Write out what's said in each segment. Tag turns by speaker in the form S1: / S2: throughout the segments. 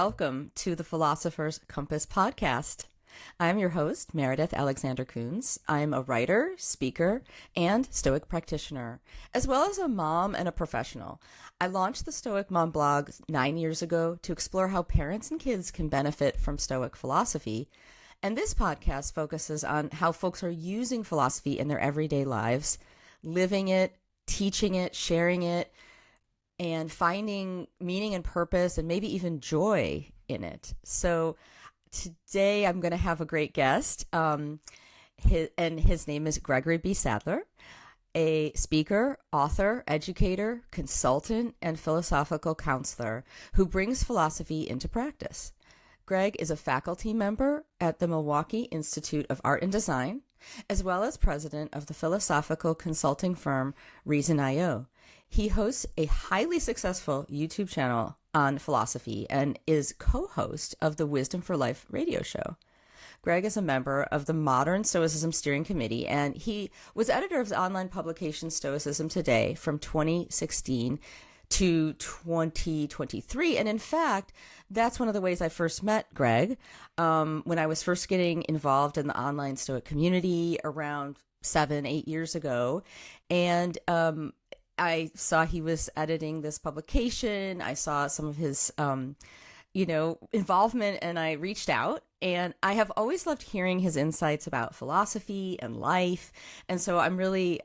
S1: welcome to the Philosopher's Compass podcast. I'm your host, Meredith Alexander Kunz. I'm a writer, speaker, and Stoic practitioner, as well as a mom and a professional. I launched the Stoic Mom blog 9 years ago to explore how parents and kids can benefit from Stoic philosophy. And this podcast focuses on how folks are using philosophy in their everyday lives, living it, teaching it, sharing it, and finding meaning and purpose and maybe even joy in it. So today I'm going to have a great guest, his name is Gregory B. Sadler, a speaker, author, educator, consultant, and philosophical counselor who brings philosophy into practice. Greg is a faculty member at the Milwaukee Institute of Art and Design, as well as president of the philosophical consulting firm ReasonIO. He hosts a highly successful YouTube channel on philosophy and is co-host of the Wisdom for Life radio show. Greg is a member of the Modern Stoicism Steering Committee, and he was editor of the online publication Stoicism Today from 2016 to 2023. And in fact, that's one of the ways I first met Greg when I was first getting involved in the online Stoic community around 7-8 years ago. And I saw he was editing this publication. I saw some of his, involvement, and I reached out. And I have always loved hearing his insights about philosophy and life. And so I'm really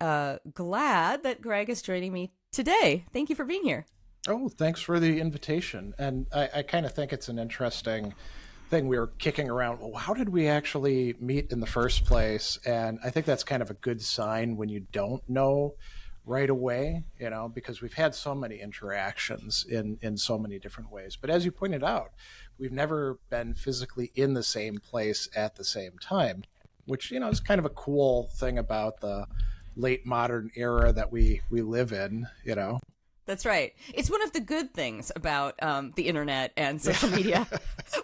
S1: glad that Greg is joining me today. Thank you for being here.
S2: Oh, thanks for the invitation. And I kind of think it's an interesting thing. We were kicking around, well, how did we actually meet in the first place? And I think that's kind of a good sign when you don't know right away, because we've had so many interactions in so many different ways. But as you pointed out, we've never been physically in the same place at the same time, which, is kind of a cool thing about the late modern era that we live in,
S1: That's right. It's one of the good things about the internet and social media.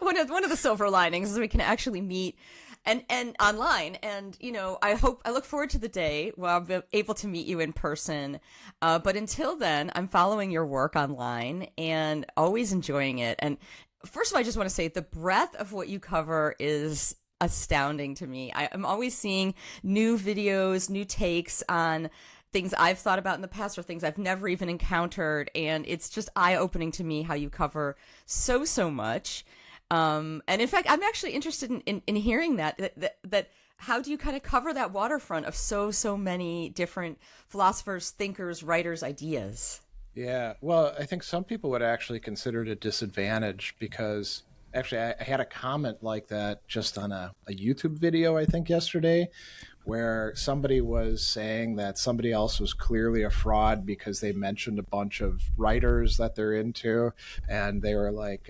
S1: One of the silver linings is we can actually meet and online. And, I look forward to the day where I'll be able to meet you in person. But until then, I'm following your work online and always enjoying it. And first of all, I just want to say the breadth of what you cover is astounding to me. I'm always seeing new videos, new takes on things I've thought about in the past or things I've never even encountered. And it's just eye-opening to me how you cover so much. And in fact, I'm actually interested in hearing that how do you kind of cover that waterfront of so many different philosophers, thinkers, writers, ideas?
S2: Yeah, well, I think some people would actually consider it a disadvantage because actually I had a comment like that just on a YouTube video, I think yesterday, where somebody was saying that somebody else was clearly a fraud because they mentioned a bunch of writers that they're into, and they were like,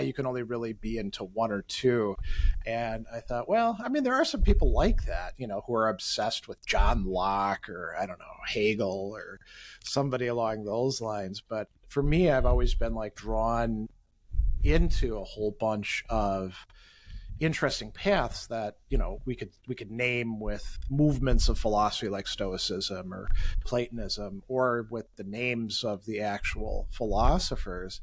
S2: you can only really be into one or two. And I thought, well, I mean, there are some people like that, who are obsessed with John Locke or, I don't know, Hegel or somebody along those lines. But for me, I've always been drawn into a whole bunch of interesting paths that we could name with movements of philosophy like Stoicism or Platonism, or with the names of the actual philosophers.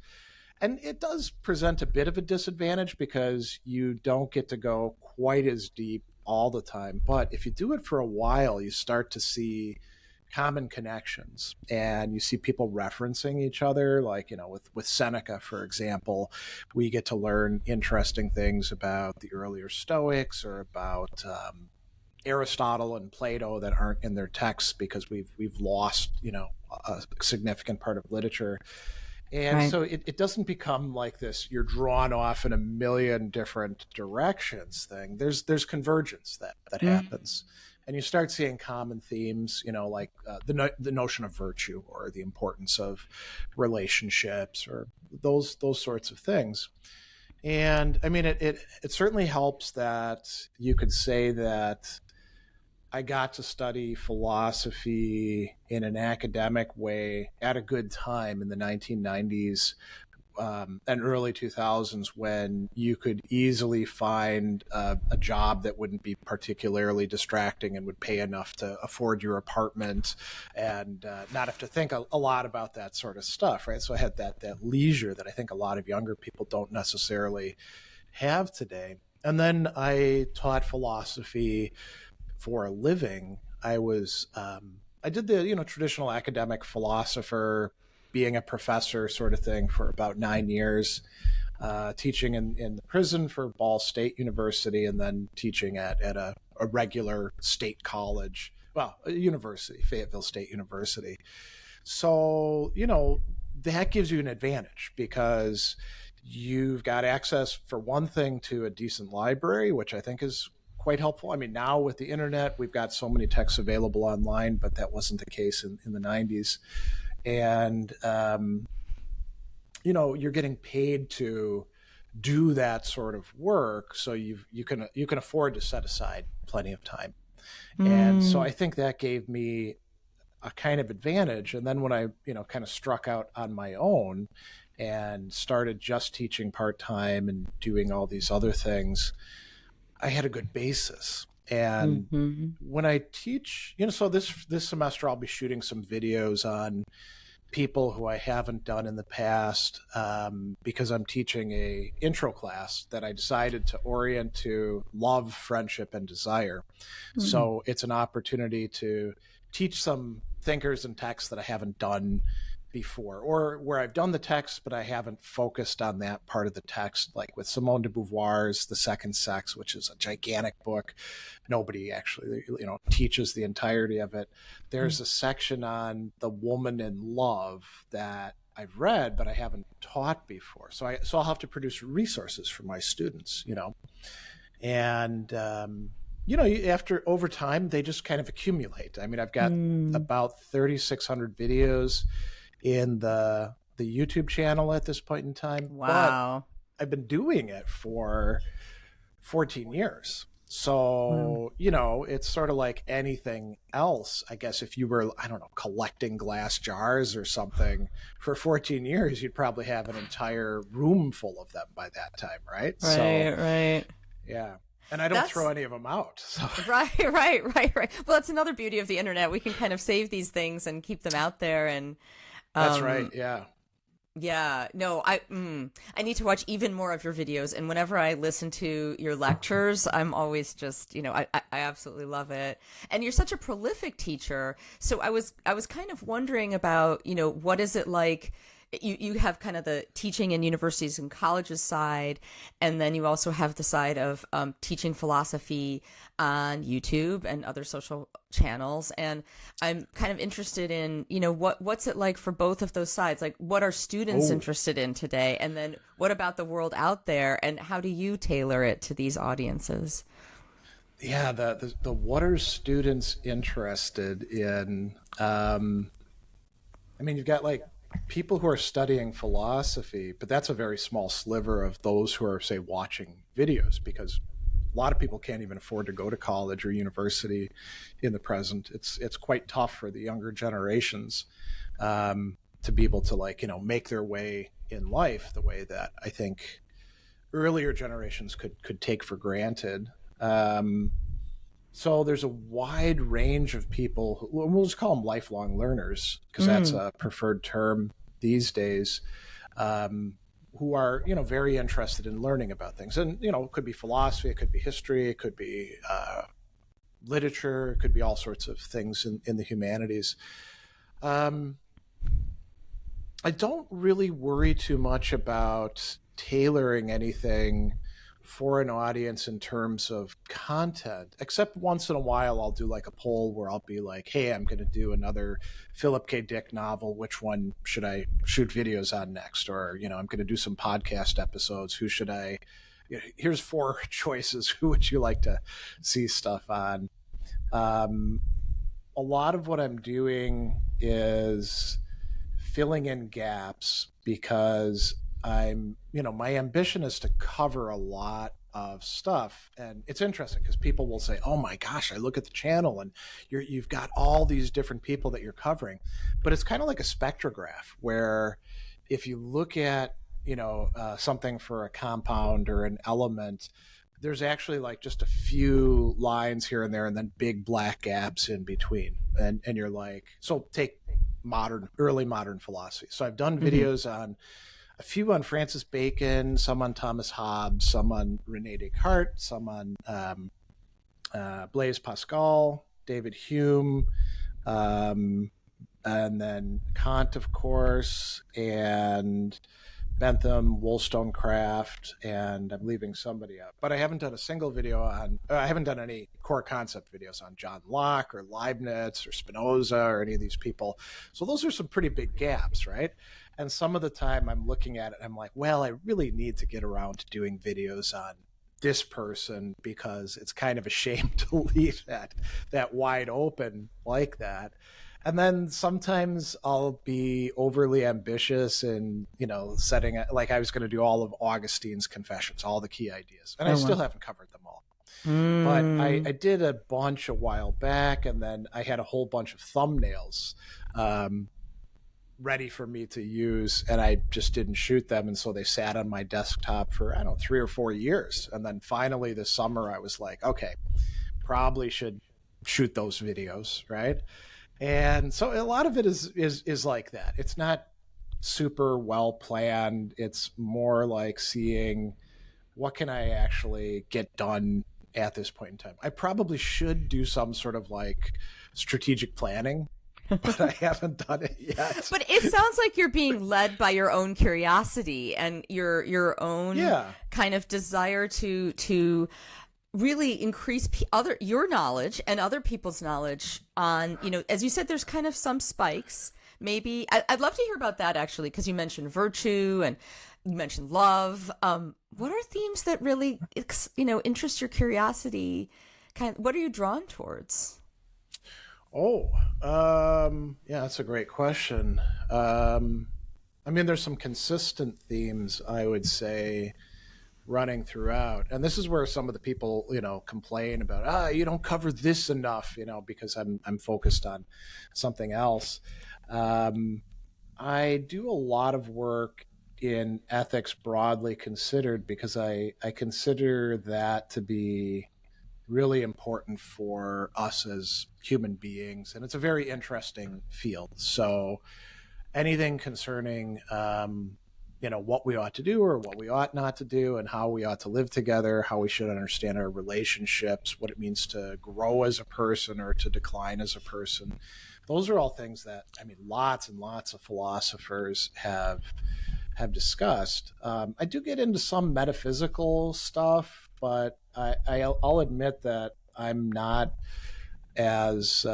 S2: And it does present a bit of a disadvantage because you don't get to go quite as deep all the time. But if you do it for a while, you start to see common connections, and you see people referencing each other, like, with Seneca, for example, we get to learn interesting things about the earlier Stoics or about Aristotle and Plato that aren't in their texts because we've lost, a significant part of literature. And right. So it doesn't become like this, you're drawn off in a million different directions thing. There's convergence that happens. And you start seeing common themes, like the notion of virtue or the importance of relationships or those sorts of things. And I mean, it certainly helps that you could say that I got to study philosophy in an academic way at a good time in the 1990s and early 2000s when you could easily find a job that wouldn't be particularly distracting and would pay enough to afford your apartment and not have to think a lot about that sort of stuff, right? So I had that leisure that I think a lot of younger people don't necessarily have today. And then I taught philosophy for a living. I did the traditional academic philosopher, being a professor sort of thing for about 9 years, teaching in the prison for Ball State University, and then teaching at a regular state college, well, a university, Fayetteville State University. So, that gives you an advantage because you've got access, for one thing, to a decent library, which I think is quite helpful. I mean, now with the internet, we've got so many texts available online, but that wasn't the case in the 90s. And, you're getting paid to do that sort of work. So you can afford to set aside plenty of time. And so I think that gave me a kind of advantage. And then when I, kind of struck out on my own and started just teaching part-time and doing all these other things, I had a good basis. And when I teach, so this semester I'll be shooting some videos on people who I haven't done in the past, because I'm teaching a intro class that I decided to orient to love, friendship, and desire. So it's an opportunity to teach some thinkers and texts that I haven't done before, or where I've done the text, but I haven't focused on that part of the text, like with Simone de Beauvoir's The Second Sex, which is a gigantic book. Nobody actually, teaches the entirety of it. There's a section on the woman in love that I've read, but I haven't taught before. So I'll have to produce resources for my students, and, after over time, they just kind of accumulate. I mean, I've got about 3,600 videos in the YouTube channel at this point in time.
S1: Wow.
S2: But I've been doing it for 14 years. So, it's sort of like anything else. I guess if you were, collecting glass jars or something for 14 years, you'd probably have an entire room full of them by that time, right?
S1: Right.
S2: Yeah. And I don't throw any of them out. So.
S1: Right. Well, that's another beauty of the internet. We can kind of save these things and keep them out there. And
S2: that's right. Yeah.
S1: Yeah. No, I need to watch even more of your videos. And whenever I listen to your lectures, I'm always just, I absolutely love it. And you're such a prolific teacher. So I was kind of wondering about, what is it like? You have kind of the teaching in universities and colleges side, and then you also have the side of teaching philosophy on YouTube and other social channels. And I'm kind of interested in, what's it like for both of those sides? Like, what are students interested in today? And then what about the world out there? And how do you tailor it to these audiences?
S2: Yeah, the what are students interested in? You've got like people who are studying philosophy, but that's a very small sliver of those who are, say, watching videos, because a lot of people can't even afford to go to college or university in the present. It's quite tough for the younger generations to be able to make their way in life the way that I think earlier generations could take for granted. So there's a wide range of people, we'll just call them lifelong learners, because that's a preferred term these days, who are, very interested in learning about things. And, it could be philosophy, it could be history, it could be literature, it could be all sorts of things in the humanities. I don't really worry too much about tailoring anything for an audience in terms of content, except once in a while I'll do like a poll where I'll be like, hey, I'm going to do another Philip K. Dick novel. Which one should I shoot videos on next? Or, I'm going to do some podcast episodes. Who should I, here's 4 choices. Who would you like to see stuff on? A lot of what I'm doing is filling in gaps, because my ambition is to cover a lot of stuff. And it's interesting because people will say, oh my gosh, I look at the channel and you've got all these different people that you're covering. But it's kind of like a spectrograph, where if you look at something for a compound or an element, there's actually like just a few lines here and there and then big black gaps in between. And you're like, so take early modern philosophy. So I've done videos on a few on Francis Bacon, some on Thomas Hobbes, some on René Descartes, some on Blaise Pascal, David Hume, and then Kant, of course, and Bentham, Wollstonecraft, and I'm leaving somebody out. But I haven't done a single video I haven't done any core concept videos on John Locke or Leibniz or Spinoza or any of these people. So those are some pretty big gaps, right? And some of the time I'm looking at it, I'm like, well, I really need to get around to doing videos on this person because it's kind of a shame to leave that wide open like that. And then sometimes I'll be overly ambitious and, setting it, like I was going to do all of Augustine's Confessions, all the key ideas. And I still haven't covered them all. But I did a bunch a while back, and then I had a whole bunch of thumbnails ready for me to use, and I just didn't shoot them. And so they sat on my desktop for, 3 or 4 years. And then finally this summer I was like, okay, probably should shoot those videos, right? And so a lot of it is like that. It's not super well planned. It's more like seeing what can I actually get done at this point in time. I probably should do some sort of like strategic planning, but I haven't done it yet.
S1: But it sounds like you're being led by your own curiosity and your own kind of desire to really increase your knowledge and other people's knowledge on, as you said, there's kind of some spikes. Maybe I'd love to hear about that, actually, because you mentioned virtue and you mentioned love. What are themes that really, interest your curiosity? What are you drawn towards?
S2: That's a great question. There's some consistent themes, I would say, running throughout. And this is where some of the people, complain about, you don't cover this enough, because I'm focused on something else. I do a lot of work in ethics broadly considered because I consider that to be really important for us as human beings. And it's a very interesting field. So anything concerning, what we ought to do or what we ought not to do and how we ought to live together, how we should understand our relationships, what it means to grow as a person or to decline as a person. Those are all things that, lots and lots of philosophers have discussed. I do get into some metaphysical stuff, but I'll admit that I'm not as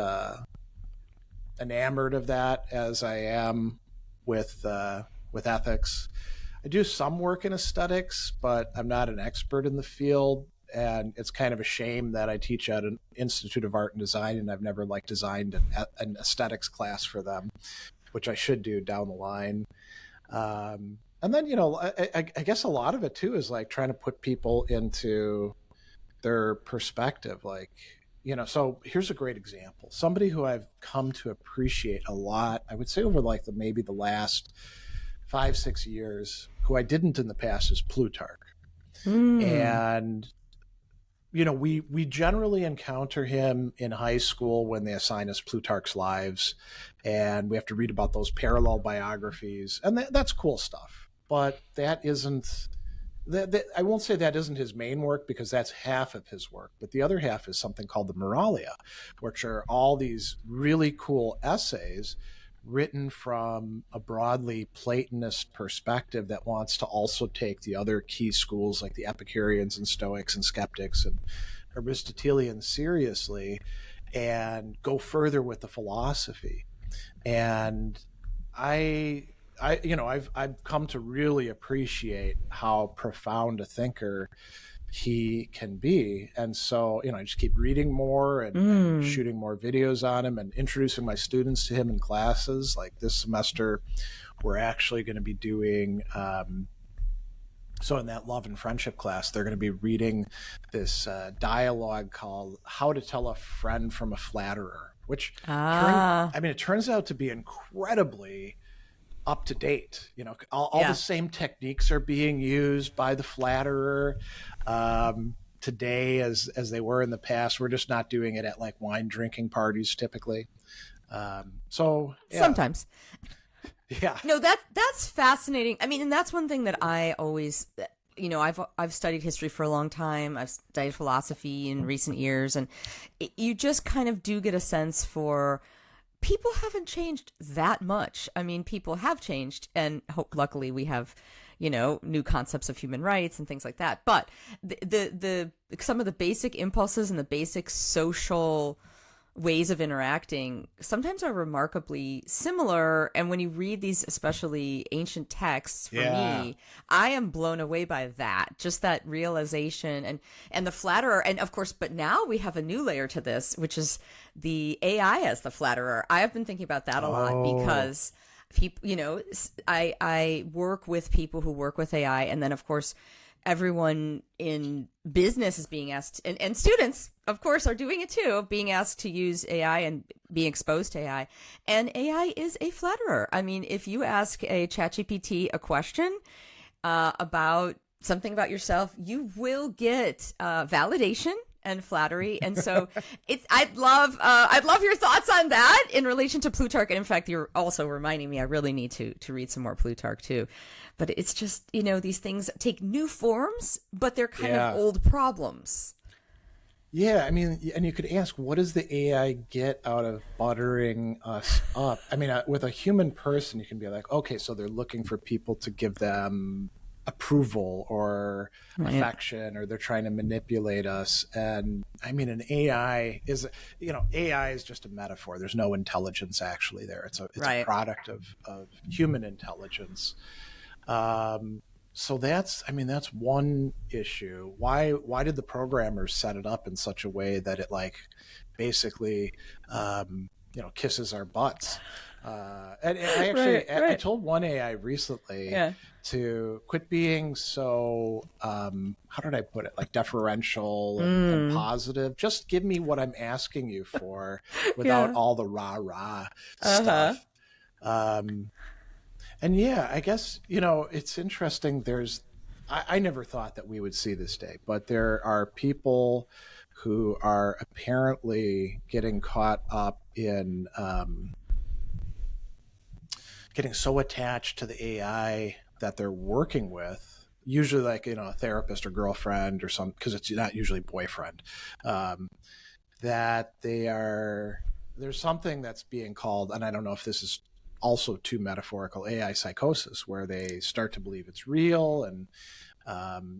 S2: enamored of that as I am with ethics. I do some work in aesthetics, but I'm not an expert in the field. And it's kind of a shame that I teach at an Institute of Art and Design, and I've never designed an aesthetics class for them, which I should do down the line. And then, I guess a lot of it too is like trying to put people into their perspective. So here's a great example. Somebody who I've come to appreciate a lot, I would say over maybe the last 5-6 years, who I didn't in the past, is Plutarch. And we generally encounter him in high school when they assign us Plutarch's Lives, and we have to read about those parallel biographies, and that's cool stuff. But that isn't I won't say that isn't his main work, because that's half of his work. But the other half is something called the Moralia, which are all these really cool essays written from a broadly Platonist perspective that wants to also take the other key schools like the Epicureans and Stoics and Skeptics and Aristotelians seriously and go further with the philosophy. And I've come to really appreciate how profound a thinker he can be. And so, I just keep reading more and shooting more videos on him and introducing my students to him in classes. Like this semester, we're actually going to be doing, so in that love and friendship class, they're going to be reading this dialogue called How to Tell a Friend from a Flatterer, which it turns out to be incredibly up to date. All the same techniques are being used by the flatterer today as they were in the past. We're just not doing it at like wine drinking parties typically.
S1: Sometimes.
S2: Yeah.
S1: No, that's fascinating. I mean, and that's one thing that I always, I've studied history for a long time. I've studied philosophy in recent years, and you just kind of do get a sense for people haven't changed that much. I mean, people have changed, and luckily we have, new concepts of human rights and things like that. But the some of the basic impulses and the basic social ways of interacting sometimes are remarkably similar. And when you read these, especially ancient texts, for me, I am blown away by that, just that realization and the flatterer. And of course, but now we have a new layer to this, which is the AI as the flatterer. I have been thinking about that a lot because people, I work with people who work with AI. And then of course, everyone in business is being asked, and students, of course, are doing it too, being asked to use AI and being exposed to AI. And AI is a flatterer. I mean, if you ask a ChatGPT a question about something about yourself, you will get validation and flattery. And so I'd love your thoughts on that in relation to Plutarch. And in fact, you're also reminding me I really need to read some more Plutarch too. But it's just, these things take new forms, but they're kind of old problems.
S2: Yeah, I mean, and you could ask, what does the AI get out of buttering us up? I mean, with a human person, you can be like, okay, so they're looking for people to give them approval or affection, or they're trying to manipulate us. And I mean, an AI is, AI is just a metaphor. There's no intelligence actually there. It's a product of human intelligence. So that's one issue. Why did the programmers set it up in such a way that it basically, kisses our butts? And I actually, I told one AI recently to quit being so, how did I put it? Deferential and positive. Just give me what I'm asking you for without all the rah-rah stuff. And I guess, it's interesting. I never thought that we would see this day, but there are people who are apparently getting caught up in getting so attached to the AI that they're working with, usually a therapist or girlfriend or something, because it's not usually boyfriend, that there's something that's being called, and I don't know if this is also too metaphorical, AI psychosis, where they start to believe it's real and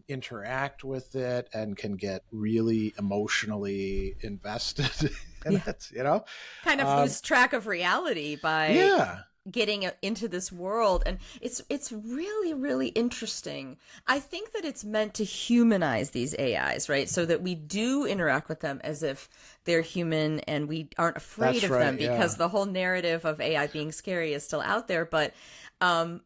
S2: interact with it and can get really emotionally invested in it,
S1: kind of lose track of reality by getting into this world. And it's really, really interesting. I think that it's meant to humanize these AIs, right? So that we do interact with them as if they're human and we aren't afraid of them, because the whole narrative of AI being scary is still out there. But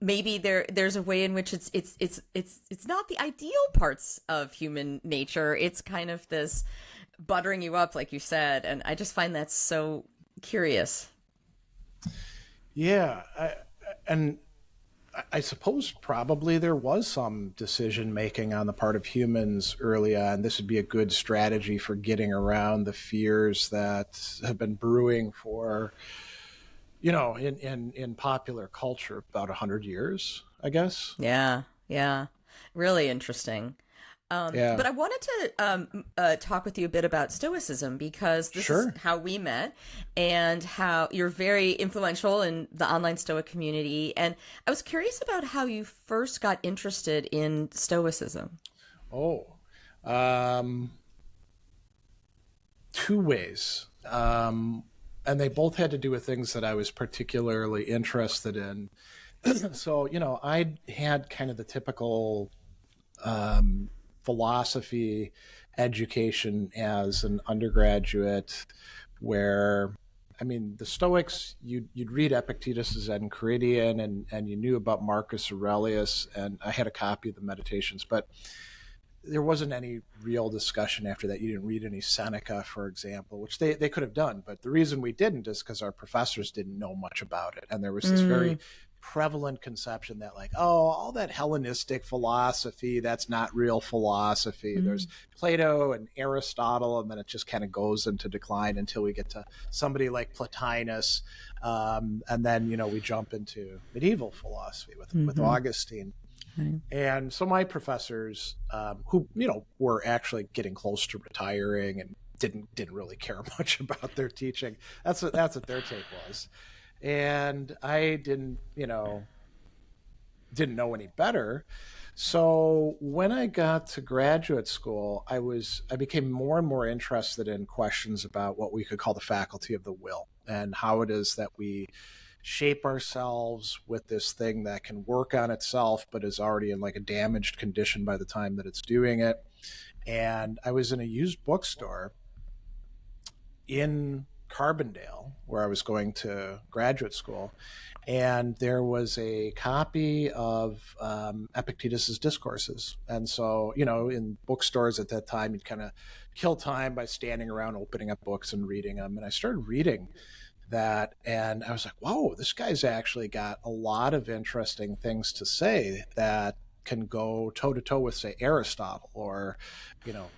S1: maybe there's a way in which it's not the ideal parts of human nature. It's kind of this buttering you up, like you said. And I just find that so curious.
S2: Yeah, I suppose probably there was some decision making on the part of humans early on. This would be a good strategy for getting around the fears that have been brewing for, in popular culture about 100 years, I guess.
S1: Yeah. Really interesting. But I wanted to talk with you a bit about Stoicism, because this is how we met and how you're very influential in the online Stoic community. And I was curious about how you first got interested in Stoicism.
S2: Two ways. And they both had to do with things that I was particularly interested in. So, I had kind of the typical philosophy education as an undergraduate, where, the Stoics, you'd read Epictetus's Enchiridion, and you knew about Marcus Aurelius, and I had a copy of the Meditations, but there wasn't any real discussion after that. You didn't read any Seneca, for example, which they could have done, but the reason we didn't is because our professors didn't know much about it, and there was this very prevalent conception that like, oh, all that Hellenistic philosophy, that's not real philosophy. There's Plato and Aristotle, and then it just kind of goes into decline until we get to somebody like Plotinus. And then, we jump into medieval philosophy with Augustine. And so my professors, who, were actually getting close to retiring and didn't really care much about their teaching. That's what their take was. And I didn't know any better. So when I got to graduate school, I became more and more interested in questions about what we could call the faculty of the will and how it is that we shape ourselves with this thing that can work on itself, but is already in like a damaged condition by the time that it's doing it. And I was in a used bookstore in Carbondale, where I was going to graduate school, and there was a copy of Epictetus's Discourses. And so, in bookstores at that time, you'd kind of kill time by standing around, opening up books and reading them. And I started reading that, and I was like, whoa, this guy's actually got a lot of interesting things to say that can go toe to toe with, say, Aristotle or,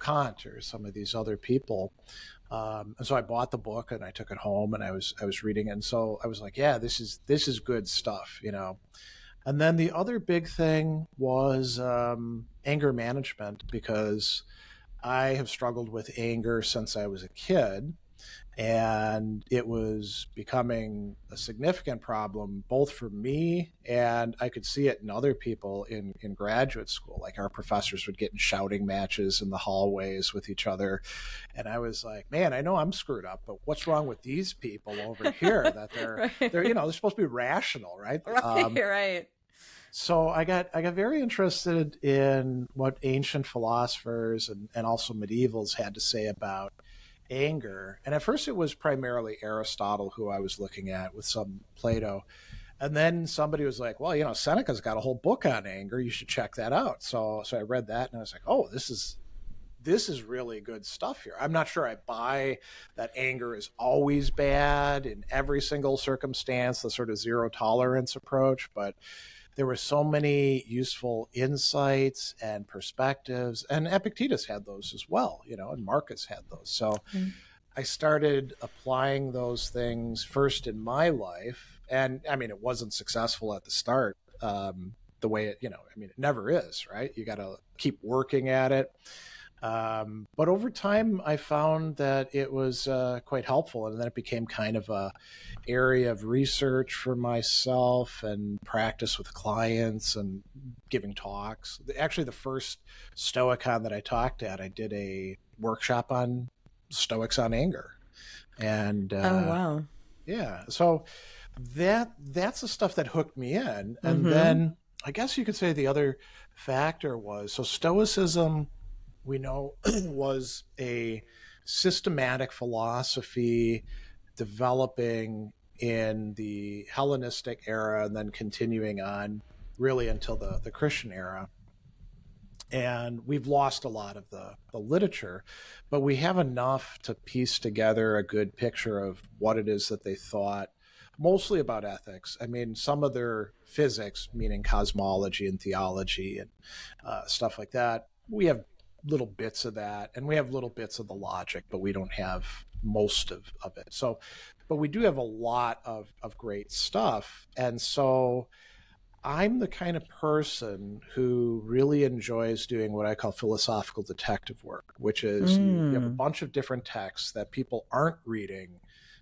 S2: Kant or some of these other people. And so I bought the book and I took it home and I was reading it. And so I was like, yeah, this is good stuff, And then the other big thing was anger management, because I have struggled with anger since I was a kid. And it was becoming a significant problem, both for me, and I could see it in other people in graduate school. Like our professors would get in shouting matches in the hallways with each other. And I was like, man, I know I'm screwed up, but what's wrong with these people over here that they're, they're supposed to be rational, right?
S1: Right.
S2: So I got very interested in what ancient philosophers and also medievals had to say about anger. And at first it was primarily Aristotle who I was looking at, with some Plato. And then somebody was like, well, Seneca's got a whole book on anger. You should check that out. So I read that and I was like, oh, this is really good stuff here. I'm not sure I buy that anger is always bad in every single circumstance, the sort of zero tolerance approach, but there were so many useful insights and perspectives, and Epictetus had those as well, and Marcus had those. So I started applying those things first in my life. And I mean, it wasn't successful at the start, the way it never is, right? You got to keep working at it. But over time, I found that it was quite helpful, and then it became kind of a area of research for myself and practice with clients and giving talks. Actually, the first Stoicon that I talked at, I did a workshop on Stoics on anger. And
S1: oh, wow.
S2: Yeah, so that's the stuff that hooked me in. And then I guess you could say the other factor was, so Stoicism, we know, was a systematic philosophy developing in the Hellenistic era and then continuing on really until the Christian era. And we've lost a lot of the literature, but we have enough to piece together a good picture of what it is that they thought, mostly about ethics. I mean, some of their physics, meaning cosmology and theology and stuff like that, we have little bits of that, and we have little bits of the logic, but we don't have most of it. So, but we do have a lot of great stuff. And so I'm the kind of person who really enjoys doing what I call philosophical detective work, which is you have a bunch of different texts that people aren't reading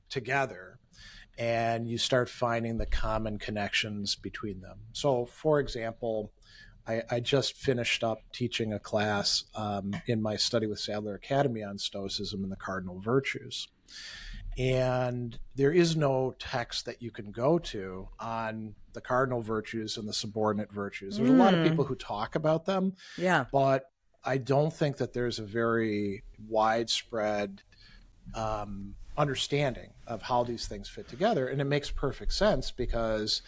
S2: together, and you start finding the common connections between them. So, for example, I just finished up teaching a class in my Study with Sadler Academy on Stoicism and the Cardinal Virtues. And there is no text that you can go to on the cardinal virtues and the subordinate virtues. There's a lot of people who talk about them, but I don't think that there's a very widespread understanding of how these things fit together. And it makes perfect sense, because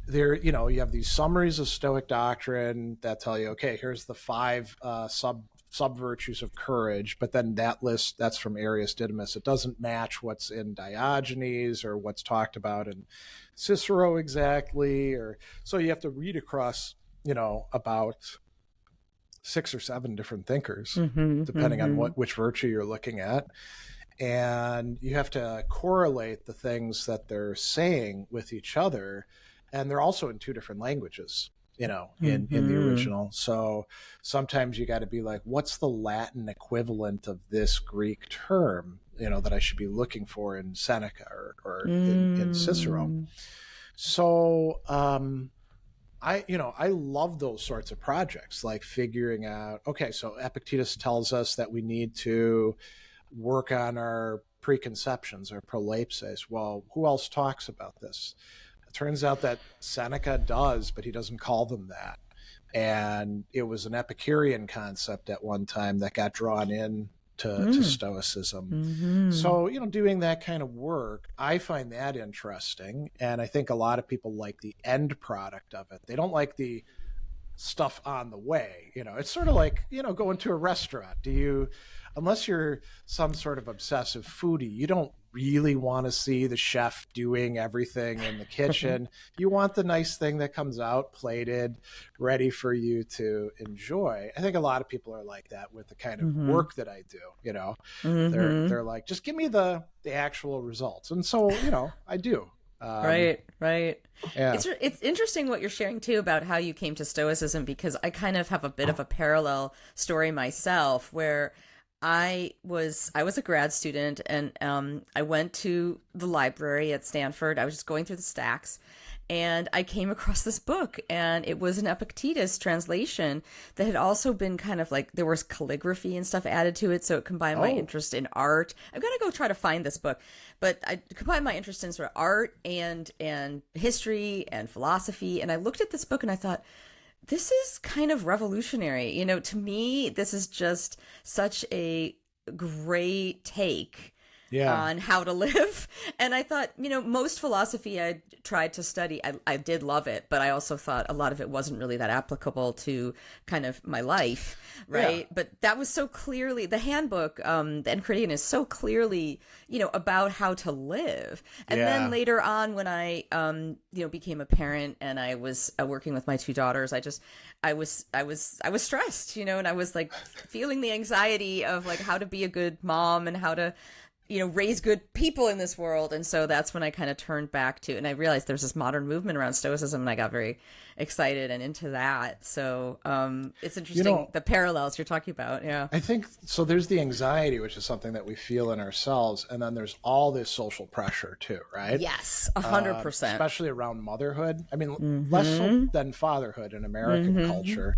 S2: there, you have these summaries of Stoic doctrine that tell you, okay, here's the 5 sub-virtues of courage, but then that list, that's from Arius Didymus. It doesn't match what's in Diogenes or what's talked about in Cicero exactly. Or so you have to read across, about 6 or 7 different thinkers, depending on which virtue you're looking at. And you have to correlate the things that they're saying with each other. And they're also in 2 different languages, in the original. So sometimes you got to be like, what's the Latin equivalent of this Greek term, that I should be looking for in Seneca or in Cicero. So, I love those sorts of projects, like figuring out, okay, so Epictetus tells us that we need to work on our preconceptions or prolepses. Well, who else talks about this? It turns out that Seneca does, but he doesn't call them that. And it was an Epicurean concept at one time that got drawn in to Stoicism. So, doing that kind of work, I find that interesting. And I think a lot of people like the end product of it. They don't like the stuff on the way. It's sort of like, going to a restaurant. Unless you're some sort of obsessive foodie, you don't really want to see the chef doing everything in the kitchen. You want the nice thing that comes out plated, ready for you to enjoy. I think a lot of people are like that with the kind of work that I do. They're like, just give me the actual results. And so, I do.
S1: Right.
S2: Yeah.
S1: It's interesting what you're sharing too about how you came to Stoicism, because I kind of have a bit of a parallel story myself, where I was a grad student, and I went to the library at Stanford. I was just going through the stacks, and I came across this book, and it was an Epictetus translation that had also been kind of like, there was calligraphy and stuff added to it, so it combined my interest in art. I'm gonna go try to find this book, but I combined my interest in sort of art and history and philosophy, and I looked at this book and I thought, this is kind of revolutionary. To me, this is just such a great take on how to live. And I thought, most philosophy I tried to study, I did love it, but I also thought a lot of it wasn't really that applicable to kind of my life, right? Yeah. But that was so clearly, the handbook, the Enchiridion is so clearly, about how to live. And then later on, when I, became a parent and I was working with my 2 daughters, I was stressed, and I was like feeling the anxiety of like how to be a good mom and how to, raise good people in this world. And so that's when I kind of turned back to, and I realized there's this modern movement around Stoicism, and I got very excited and into that. So it's interesting, the parallels you're talking about. Yeah. I
S2: think, so there's the anxiety, which is something that we feel in ourselves. And then there's all this social pressure too, right?
S1: Yes, 100%.
S2: Especially around motherhood. I mean, less so than fatherhood in American culture.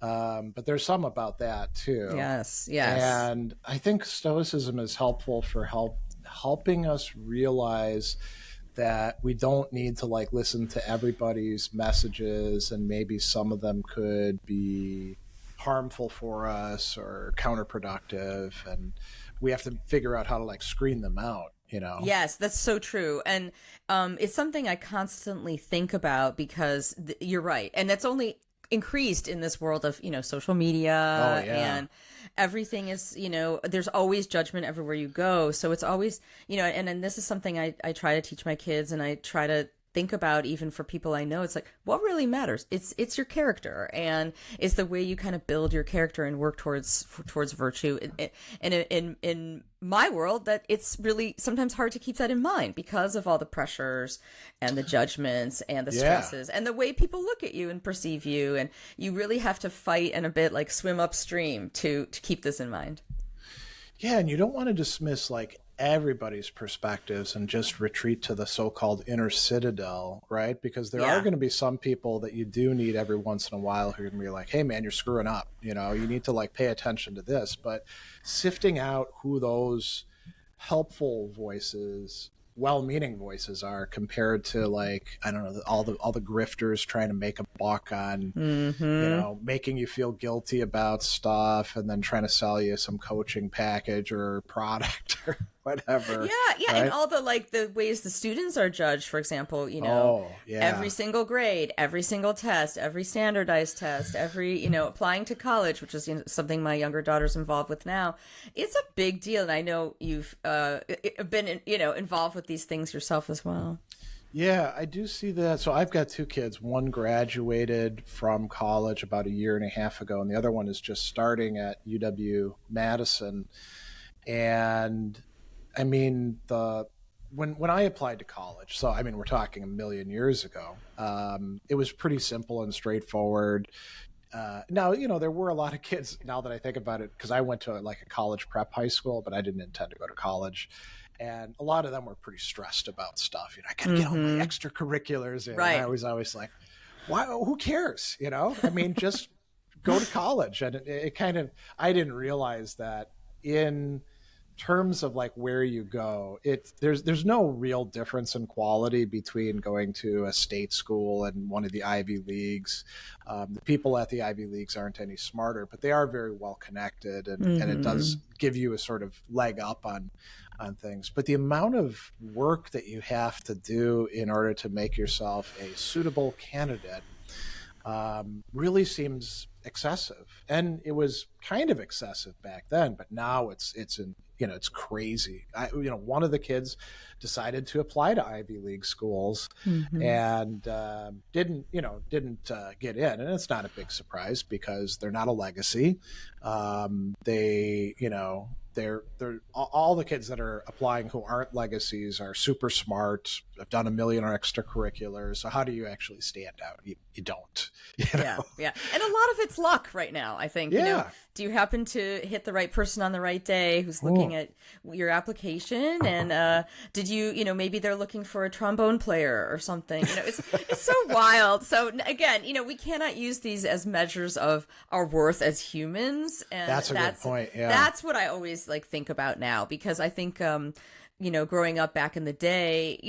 S2: But there's some about that too.
S1: Yes.
S2: And I think Stoicism is helpful for helping us realize that we don't need to like listen to everybody's messages, and maybe some of them could be harmful for us or counterproductive, and we have to figure out how to like screen them out.
S1: Yes, that's so true. And it's something I constantly think about, because you're right. And that's only increased in this world of, social media and everything is, there's always judgment everywhere you go. So it's always, and this is something I try to teach my kids, and I try to think about even for people I know. It's like, what really matters? It's your character, and it's the way you kind of build your character and work towards virtue. And in my world, that it's really sometimes hard to keep that in mind because of all the pressures and the judgments and the stresses and the way people look at you and perceive you. And you really have to fight and a bit like swim upstream to keep this in mind.
S2: Yeah. And you don't want to dismiss like everybody's perspectives and just retreat to the so-called inner citadel, right? Because there are going to be some people that you do need every once in a while who are going to be like, hey man, you're screwing up, you need to like pay attention to this. But sifting out who those helpful voices, well-meaning voices are, compared to like, I don't know, all the grifters trying to make a buck on making you feel guilty about stuff and then trying to sell you some coaching package or product. whatever.
S1: Yeah, and
S2: Right?
S1: all the ways the students are judged, for example,
S2: Oh, yeah.
S1: every single grade, every single test, every standardized test, every, applying to college, which is something my younger daughter's involved with now. It's a big deal, and I know you've been, involved with these things yourself as well.
S2: Yeah, I do see that. So I've got two kids. One graduated from college about a year and a half ago, and the other one is just starting at UW-Madison. And I mean, when I applied to college, so I mean, we're talking a million years ago, it was pretty simple and straightforward. Now, there were a lot of kids, now that I think about it, because I went to like a college prep high school, but I didn't intend to go to college. And a lot of them were pretty stressed about stuff. I got to get all my extracurriculars in.
S1: Right.
S2: And I was always like, why? Who cares? I mean, just go to college. And it kind of, I didn't realize that in terms of like where you go, there's no real difference in quality between going to a state school and one of the Ivy Leagues. The people at the Ivy Leagues aren't any smarter, but they are very well connected, and it does give you a sort of leg up on things. But the amount of work that you have to do in order to make yourself a suitable candidate really seems excessive. And it was kind of excessive back then, but now it's crazy. One of the kids decided to apply to Ivy League schools and didn't get in. And it's not a big surprise because they're not a legacy. They're all the kids that are applying who aren't legacies are super smart, have done a million extracurriculars. So how do you actually stand out? You don't.
S1: Yeah. And a lot of it's luck right now, I think.
S2: Yeah.
S1: Do you happen to hit the right person on the right day who's looking at your application? And did you, maybe they're looking for a trombone player or something. It's so wild. So again, we cannot use these as measures of our worth as humans. And
S2: that's a good point. Yeah.
S1: That's what I always think about now, because I think growing up back in the day,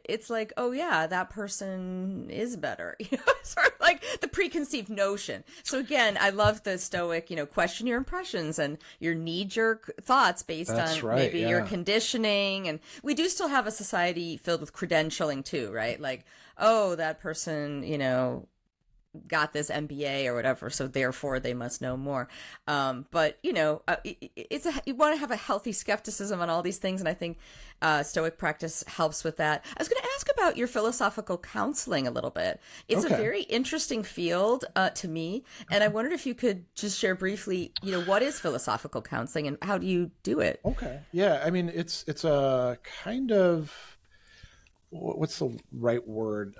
S1: it's like, oh yeah, that person is better. Sort of like the preconceived notion. So again, I love the Stoic, question your impressions and your knee-jerk thoughts based on maybe your conditioning. And we do still have a society filled with credentialing too, right? Like, oh, that person, got this MBA or whatever, so therefore they must know more. But you want to have a healthy skepticism on all these things, and I think Stoic practice helps with that. I was going to ask about your philosophical counseling a little bit. It's a very interesting field to me, and I wondered if you could just share briefly, what is philosophical counseling and how do you do it?
S2: Okay, yeah, I mean it's a kind of, what's the right word?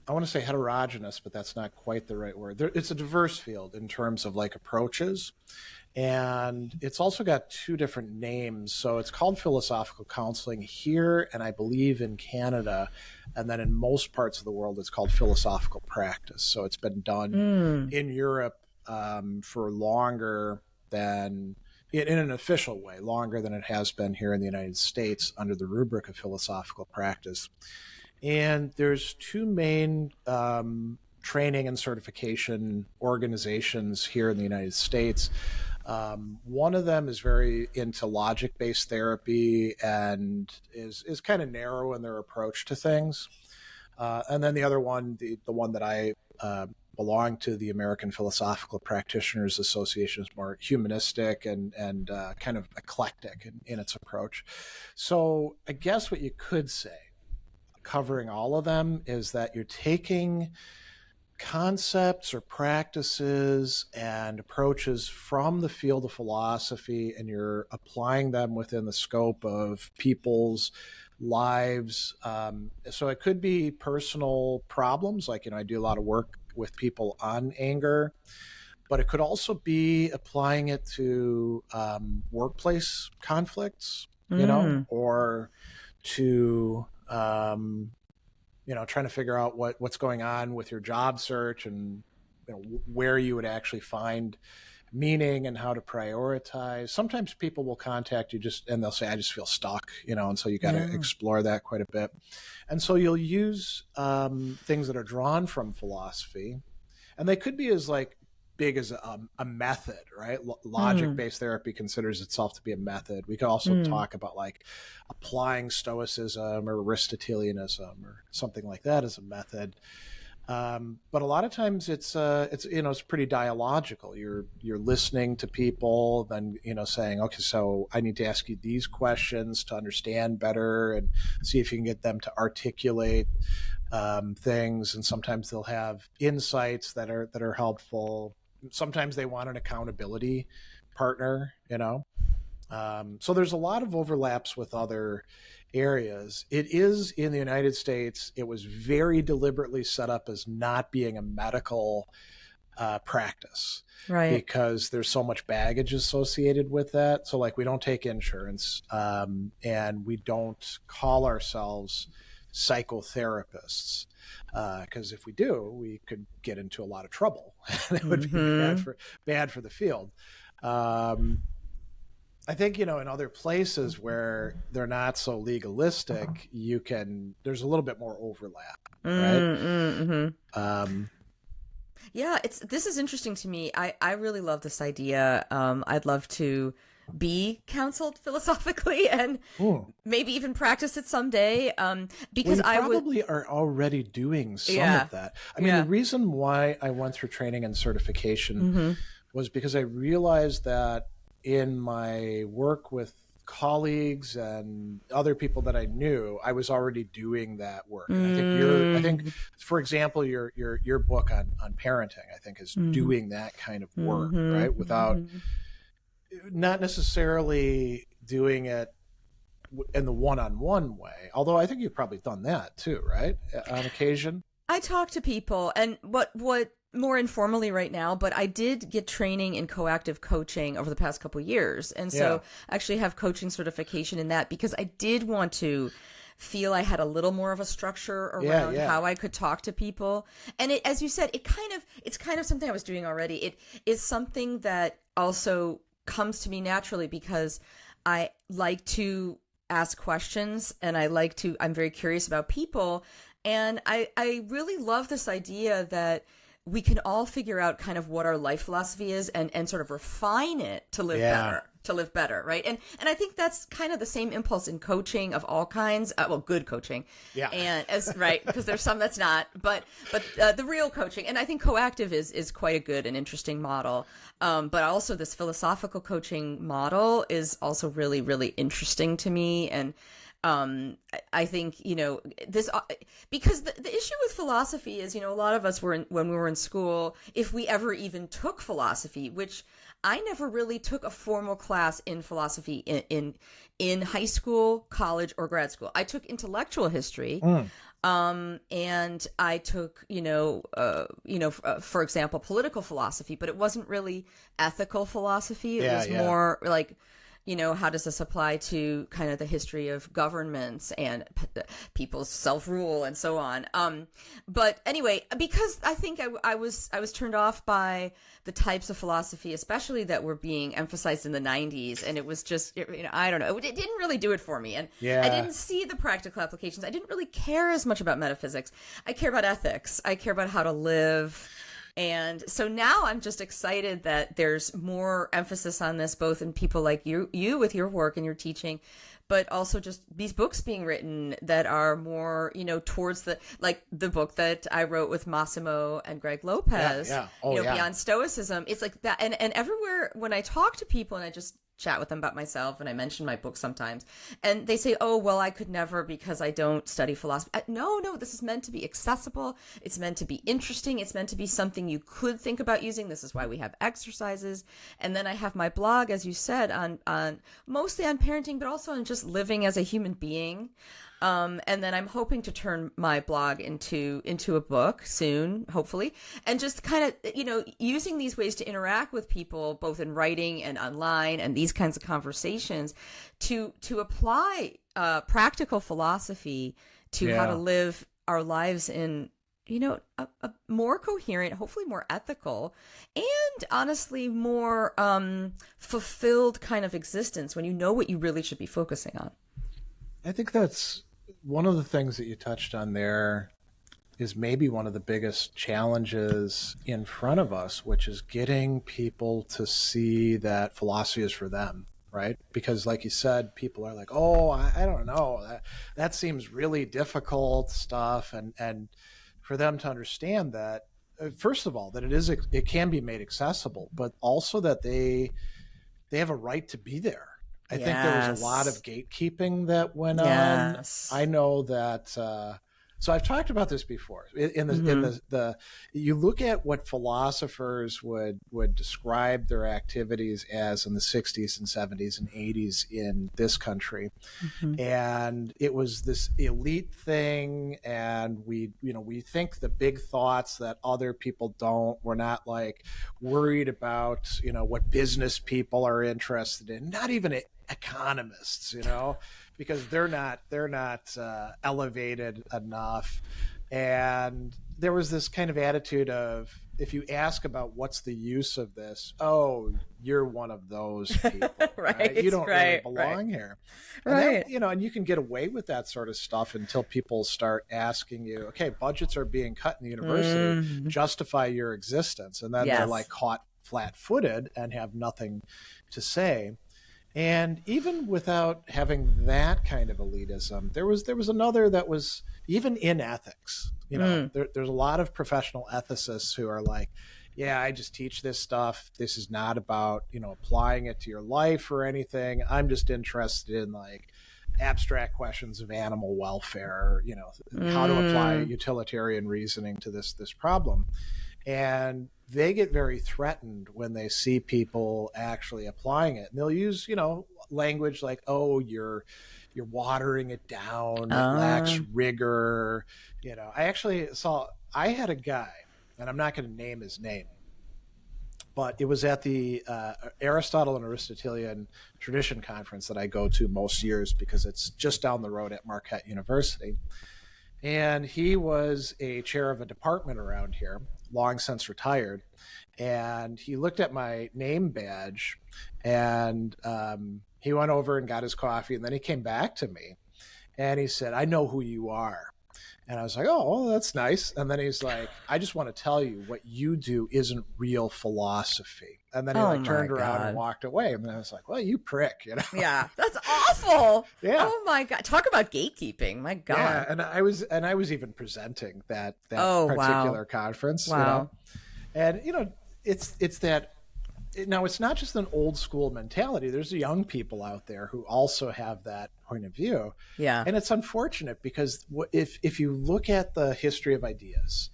S2: I want to say heterogeneous, but that's not quite the right word. It's a diverse field in terms of approaches. And it's also got two different names. So it's called philosophical counseling here, and I believe in Canada. And then in most parts of the world, it's called philosophical practice. So it's been done in Europe for longer than, in an official way, longer than it has been here in the United States under the rubric of philosophical practice. And there's two main training and certification organizations here in the United States. One of them is very into logic-based therapy and is kind of narrow in their approach to things. And then the other one, the one that I belong to, the American Philosophical Practitioners Association, is more humanistic and kind of eclectic in its approach. So I guess what you could say, covering all of them, is that you're taking concepts or practices and approaches from the field of philosophy and you're applying them within the scope of people's lives. So it could be personal problems, like, I do a lot of work with people on anger, but it could also be applying it to workplace conflicts, or to trying to figure out what's going on with your job search and where you would actually find meaning and how to prioritize. Sometimes people will contact you and they'll say, I just feel stuck, and so you got to explore that quite a bit. And so you'll use things that are drawn from philosophy, and they could be as big as a method, right? Logic-based therapy considers itself to be a method. We could also talk about like applying Stoicism or Aristotelianism or something like that as a method. But a lot of times it's pretty dialogical. You're listening to people, then, saying, okay, so I need to ask you these questions to understand better and see if you can get them to articulate things. And sometimes they'll have insights that are helpful. Sometimes they want an accountability partner, So there's a lot of overlaps with other areas. It is in the United States, it was very deliberately set up as not being a medical practice,
S1: right?
S2: Because there's so much baggage associated with that. So like we don't take insurance, and we don't call ourselves psychotherapists, because if we do, we could get into a lot of trouble. It would be bad for the field. I think, in other places where they're not so legalistic, there's a little bit more overlap, right?
S1: Yeah, this is interesting to me. I really love this idea. I'd love to be counseled philosophically and maybe even practice it someday. Because
S2: I probably are already doing some of that. I mean, the reason why I went through training and certification was because I realized that in my work with colleagues and other people that I knew, I was already doing that work. And I think, for example, your book on parenting, I think, is doing that kind of work, right? Without not necessarily doing it in the one-on-one way. Although I think you've probably done that too, right? On occasion.
S1: I talk to people, and what more informally right now, but I did get training in coactive coaching over the past couple of years. And so I actually have coaching certification in that because I did want to feel I had a little more of a structure around how I could talk to people. And it, as you said, it's kind of something I was doing already. It is something that also comes to me naturally because I like to ask questions and I'm very curious about people. And I really love this idea that we can all figure out kind of what our life philosophy is and sort of refine it to live better, right? And I think that's kind of the same impulse in coaching of all kinds. Good coaching, and because there's some that's not, but the real coaching, and I think coactive is quite a good and interesting model. But also this philosophical coaching model is also really, really interesting to me. And I think, this, because the issue with philosophy is, a lot of us when we were in school, if we ever even took philosophy, which I never really took a formal class in philosophy in high school, college, or grad school. I took intellectual history. And I took, for example, political philosophy, but it wasn't really ethical philosophy. It was more like, how does this apply to kind of the history of governments and people's self-rule and so on. But anyway, because I think I was turned off by the types of philosophy, especially that were being emphasized in the 90s. And it was just, I don't know, it didn't really do it for me. And I didn't see the practical applications. I didn't really care as much about metaphysics. I care about ethics. I care about how to live. And so now I'm just excited that there's more emphasis on this, both in people like you with your work and your teaching, but also just these books being written that are more, towards the book that I wrote with Massimo and Greg Lopez, Beyond Stoicism. It's like that. And everywhere when I talk to people and I just chat with them about myself and I mention my book sometimes and they say, oh, well, I could never because I don't study philosophy. No, this is meant to be accessible. It's meant to be interesting. It's meant to be something you could think about using. This is why we have exercises. And then I have my blog, as you said, on mostly on parenting, but also on just living as a human being. And then I'm hoping to turn my blog into a book soon, hopefully, and just kind of, using these ways to interact with people, both in writing and online and these kinds of conversations to apply practical philosophy to how to live our lives in, a more coherent, hopefully more ethical, and honestly more fulfilled kind of existence when you know what you really should be focusing on.
S2: I think that's one of the things that you touched on there is maybe one of the biggest challenges in front of us, which is getting people to see that philosophy is for them, right? Because like you said, people are like, oh, I don't know, that seems really difficult stuff. And for them to understand that, first of all, that it can be made accessible, but also that they have a right to be there. I think there was a lot of gatekeeping that went on. I know that, so I've talked about this before. In the you look at what philosophers would describe their activities as in the 60s and 70s and 80s in this country. And it was this elite thing, and we think the big thoughts that other people don't. We're not like worried about, what business people are interested in, not even economists, because they're not elevated enough. And there was this kind of attitude of, if you ask about what's the use of this, oh, you're one of those people, right? You don't really belong here. And then, and you can get away with that sort of stuff until people start asking you, okay, budgets are being cut in the university, justify your existence. And then they're like caught flat-footed and have nothing to say. And even without having that kind of elitism, there was another that was even in ethics. There's a lot of professional ethicists who are like, yeah, I just teach this stuff. This is not about, applying it to your life or anything. I'm just interested in like abstract questions of animal welfare, how to apply utilitarian reasoning to this problem. And they get very threatened when they see people actually applying it. And they'll use, language like, oh, you're watering it down, it lacks rigor. I had a guy, and I'm not going to name his name, but it was at the Aristotle and Aristotelian Tradition Conference that I go to most years because it's just down the road at Marquette University. And he was a chair of a department around here, long since retired. And he looked at my name badge, and he went over and got his coffee. And then he came back to me and he said, I know who you are. And I was like, oh, well, that's nice. And then he's like, I just want to tell you what you do isn't real philosophy. And then he turned around and walked away. And I was like, well, you prick,
S1: Yeah, that's awful.
S2: Yeah.
S1: Oh my God. Talk about gatekeeping. My God.
S2: Yeah. And I was even presenting that particular conference.
S1: Wow.
S2: And it's that. Now, it's not just an old school mentality. There's young people out there who also have that point of view.
S1: Yeah.
S2: And it's unfortunate because if you look at the history of ideas,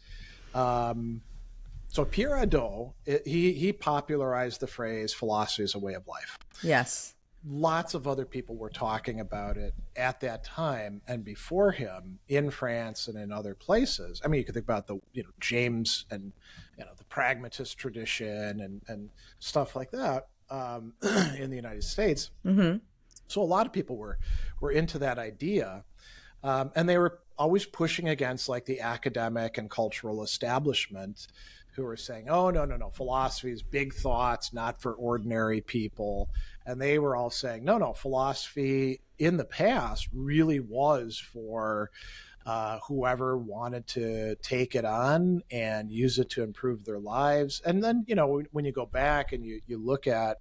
S2: so Pierre Hadot, he popularized the phrase philosophy is a way of life.
S1: Yes.
S2: Lots of other people were talking about it at that time and before him in France and in other places. I mean, you could think about the James and the pragmatist tradition and stuff like that in the United States. Mm-hmm. So a lot of people were into that idea, and they were always pushing against like the academic and cultural establishment, who were saying, oh, no, philosophy is big thoughts, not for ordinary people. And they were all saying, no, philosophy in the past really was for whoever wanted to take it on and use it to improve their lives. And then, when you go back and you look at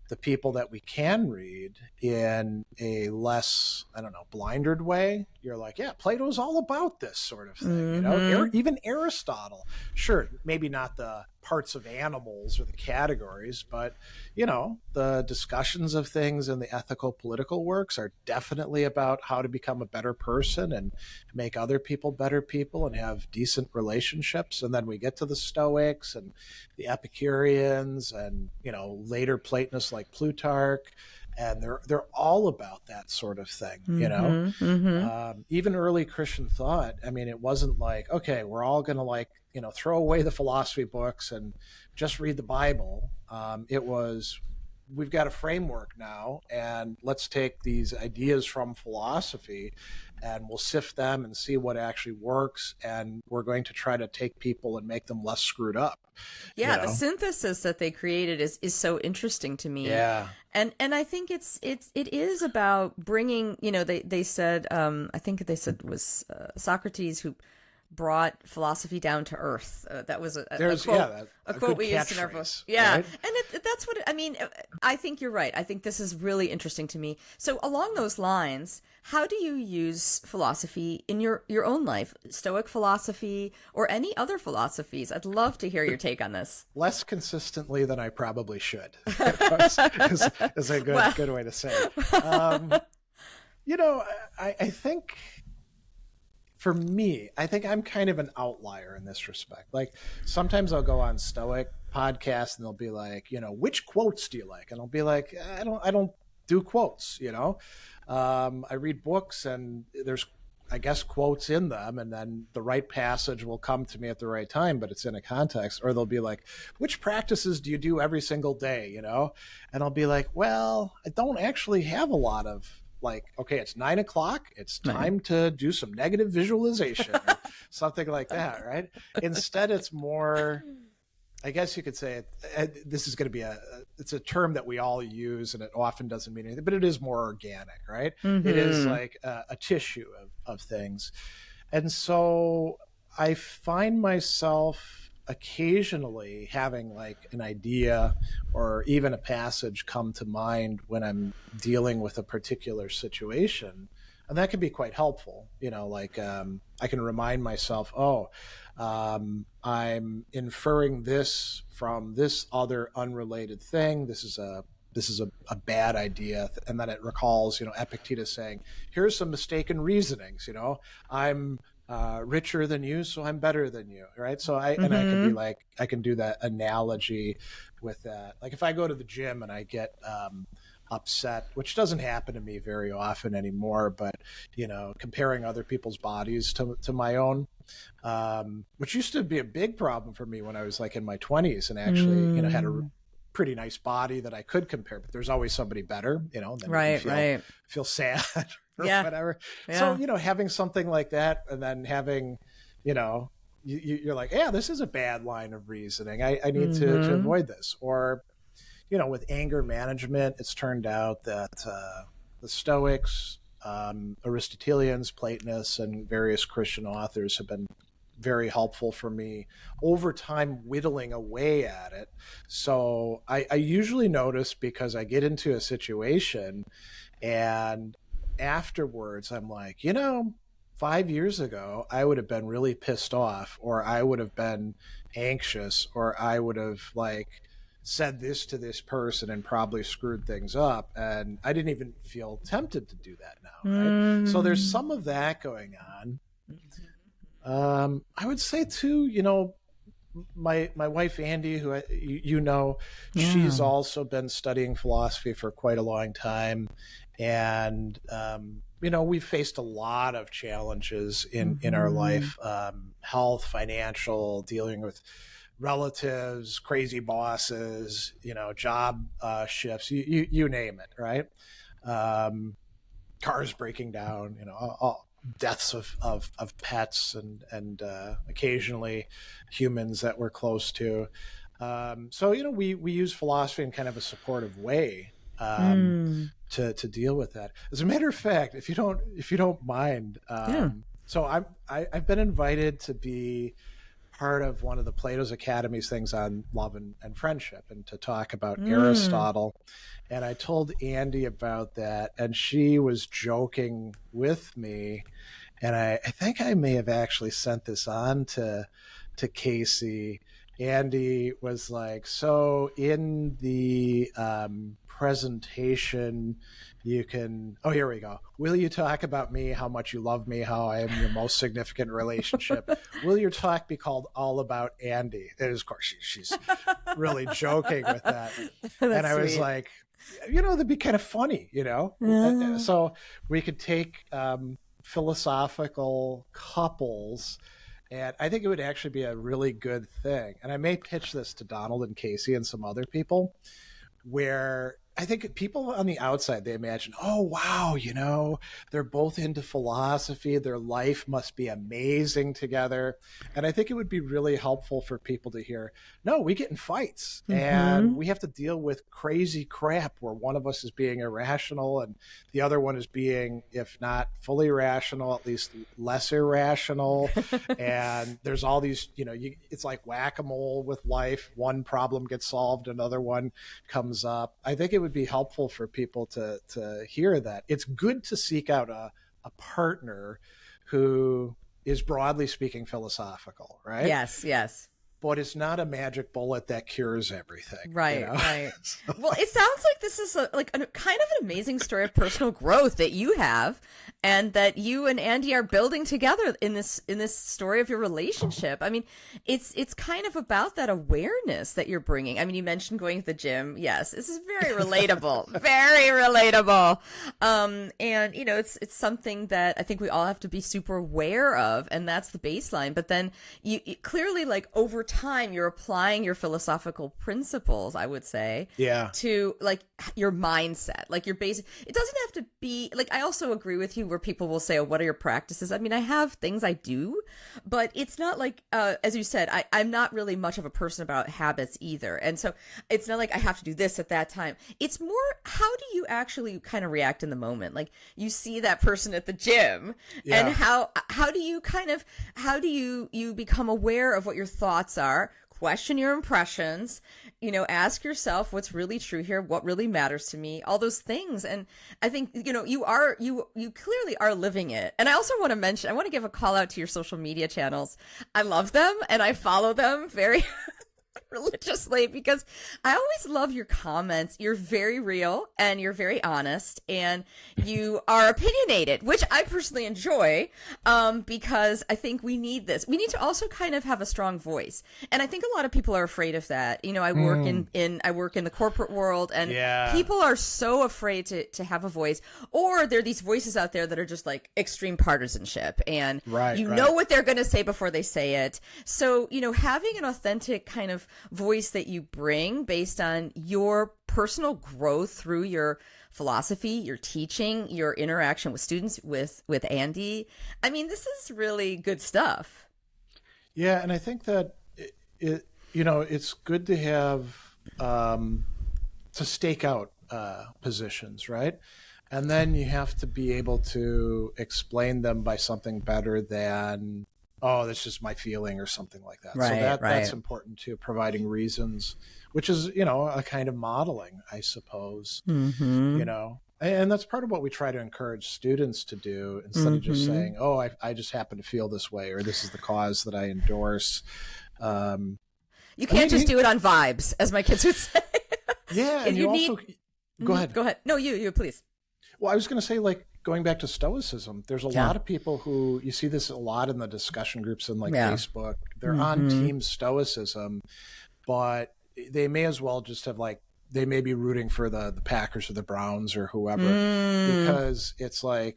S2: the people that we can read in a less, blindered way, you're like, yeah, Plato's all about this sort of thing. Mm-hmm. Even Aristotle, sure, maybe not the parts of animals or the categories, but, the discussions of things in the ethical political works are definitely about how to become a better person and make other people better people and have decent relationships. And then we get to the Stoics and the Epicureans and, later Platonists like Plutarch. And they're all about that sort of thing, Mm-hmm. Even early Christian thought. I mean, it wasn't like, okay, we're all going to throw away the philosophy books and just read the Bible. It was, we've got a framework now, and let's take these ideas from philosophy and we'll sift them and see what actually works. And we're going to try to take people and make them less screwed up.
S1: Yeah, the synthesis that they created is so interesting to me.
S2: Yeah.
S1: And I think it is about bringing, they said, I think they said it was Socrates who brought philosophy down to earth. That was a quote, a quote we used in our book. Yeah, right? And that's what I mean. I think you're right. I think this is really interesting to me. So along those lines, how do you use philosophy in your own life? Stoic philosophy or any other philosophies? I'd love to hear your take on this.
S2: Less consistently than I probably should. is a good way to say it. I think for me, I think I'm kind of an outlier in this respect. Like sometimes I'll go on Stoic podcasts and they'll be like, which quotes do you like? And I'll be like, I don't do quotes, I read books and there's, I guess, quotes in them, and then the right passage will come to me at the right time, but it's in a context. Or they'll be like, which practices do you do every single day? And I'll be like, well, I don't actually have a lot of, like, okay, it's 9 o'clock. It's time to do some negative visualization or something like that, right? Instead, it's more, I guess you could say this is going to be it's a term that we all use and it often doesn't mean anything, but it is more organic, right? Mm-hmm. It is like a tissue of things. And so I find myself occasionally having like an idea or even a passage come to mind when I'm dealing with a particular situation. And that can be quite helpful. I can remind myself, I'm inferring this from this other unrelated thing. This is a bad idea. And then it recalls, Epictetus saying, here's some mistaken reasonings. I'm richer than you, so I'm better than you, right? So I can be like, I can do that analogy with that. Like if I go to the gym and I get upset, which doesn't happen to me very often anymore, but comparing other people's bodies to my own, which used to be a big problem for me when I was like in my 20s and actually had a pretty nice body that I could compare, but there's always somebody better, then right. Feel sad or whatever. Yeah. So, having something like that and then having, you're like, yeah, this is a bad line of reasoning. I need to avoid this. Or, with anger management, it's turned out that the Stoics, Aristotelians, Platonists, and various Christian authors have been very helpful for me over time, whittling away at it. So I usually notice because I get into a situation and afterwards I'm like, 5 years ago, I would have been really pissed off, or I would have been anxious, or I would have said this to this person and probably screwed things up. And I didn't even feel tempted to do that now. Right? So there's some of that going on. I would say too, my wife, Andy, who she's also been studying philosophy for quite a long time. And, we've faced a lot of challenges in our life, health, financial, dealing with relatives, crazy bosses, job shifts, you name it, right? Cars breaking down, all deaths of pets and occasionally humans that we're close to. So, we use philosophy in kind of a supportive way to deal with that. As a matter of fact, if you don't mind, so I've been invited to be part of one of the Plato's Academy's things on love and friendship and to talk about Aristotle. And I told Andy about that, and she was joking with me. And I think I may have actually sent this on to Casey. Andy was like, so in the presentation, you can, here we go. Will you talk about me, how much you love me, how I am your most significant relationship? Will your talk be called All About Andy? And of course, she's really joking with that. And I was sweet. Like, that'd be kind of funny, So we could take philosophical couples, and I think it would actually be a really good thing. And I may pitch this to Donald and Casey and some other people, where I think people on the outside, they imagine, oh, wow, they're both into philosophy. Their life must be amazing together. And I think it would be really helpful for people to hear, no, we get in fights and we have to deal with crazy crap where one of us is being irrational and the other one is being, if not fully rational, at least less irrational. And there's all these, it's like whack-a-mole with life. One problem gets solved, another one comes up. I think it would be helpful for people to hear that. It's good to seek out a partner who is, broadly speaking, philosophical, right?
S1: Yes.
S2: But it's not a magic bullet that cures everything.
S1: Right. Well, it sounds like this is a kind of an amazing story of personal growth that you have, and that you and Andy are building together in this story of your relationship. I mean, it's kind of about that awareness that you're bringing. I mean, you mentioned going to the gym. Yes, this is very relatable, very relatable. And it's something that I think we all have to be super aware of, and that's the baseline. But then you clearly, like, over time, you're applying your philosophical principles, I would say, to like your mindset, like your basic. It doesn't have to be like, I also agree with you where people will say, oh, what are your practices? I mean, I have things I do, but it's not like, as you said, I'm not really much of a person about habits either. And so it's not like I have to do this at that time. It's more, how do you actually kind of react in the moment? Like, you see that person at the gym, and how do you become aware of what your thoughts are, question your impressions, ask yourself what's really true here, what really matters to me, all those things. And I think, you clearly are living it. And I also want to give a call out to your social media channels. I love them and I follow them very religiously, because I always love your comments. You're very real and you're very honest, and you are opinionated, which I personally enjoy, because I think we need this. We need to also kind of have a strong voice, and I think a lot of people are afraid of that. I work I work in the corporate world, and people are so afraid to have a voice, or there are these voices out there that are just like extreme partisanship, and know what they're going to say before they say it. So having an authentic kind of voice that you bring based on your personal growth through your philosophy, your teaching, your interaction with students, with Andy. I mean, this is really good stuff.
S2: Yeah, and I think that it's good to have to stake out positions, right? And then you have to be able to explain them by something better than, oh, that's just my feeling or something like that. So that's important too, providing reasons, which is, a kind of modeling, I suppose, and that's part of what we try to encourage students to do, instead of just saying, oh, I just happen to feel this way, or this is the cause that I endorse.
S1: You can't just do it on vibes, as my kids would say.
S2: Yeah. And you also, go ahead.
S1: No, you please.
S2: Well, I was going to say, like, going back to Stoicism, there's a lot of people who, you see this a lot in the discussion groups in Facebook. They're on Team Stoicism, but they may as well just have, like, they may be rooting for the Packers or the Browns or whoever, because it's like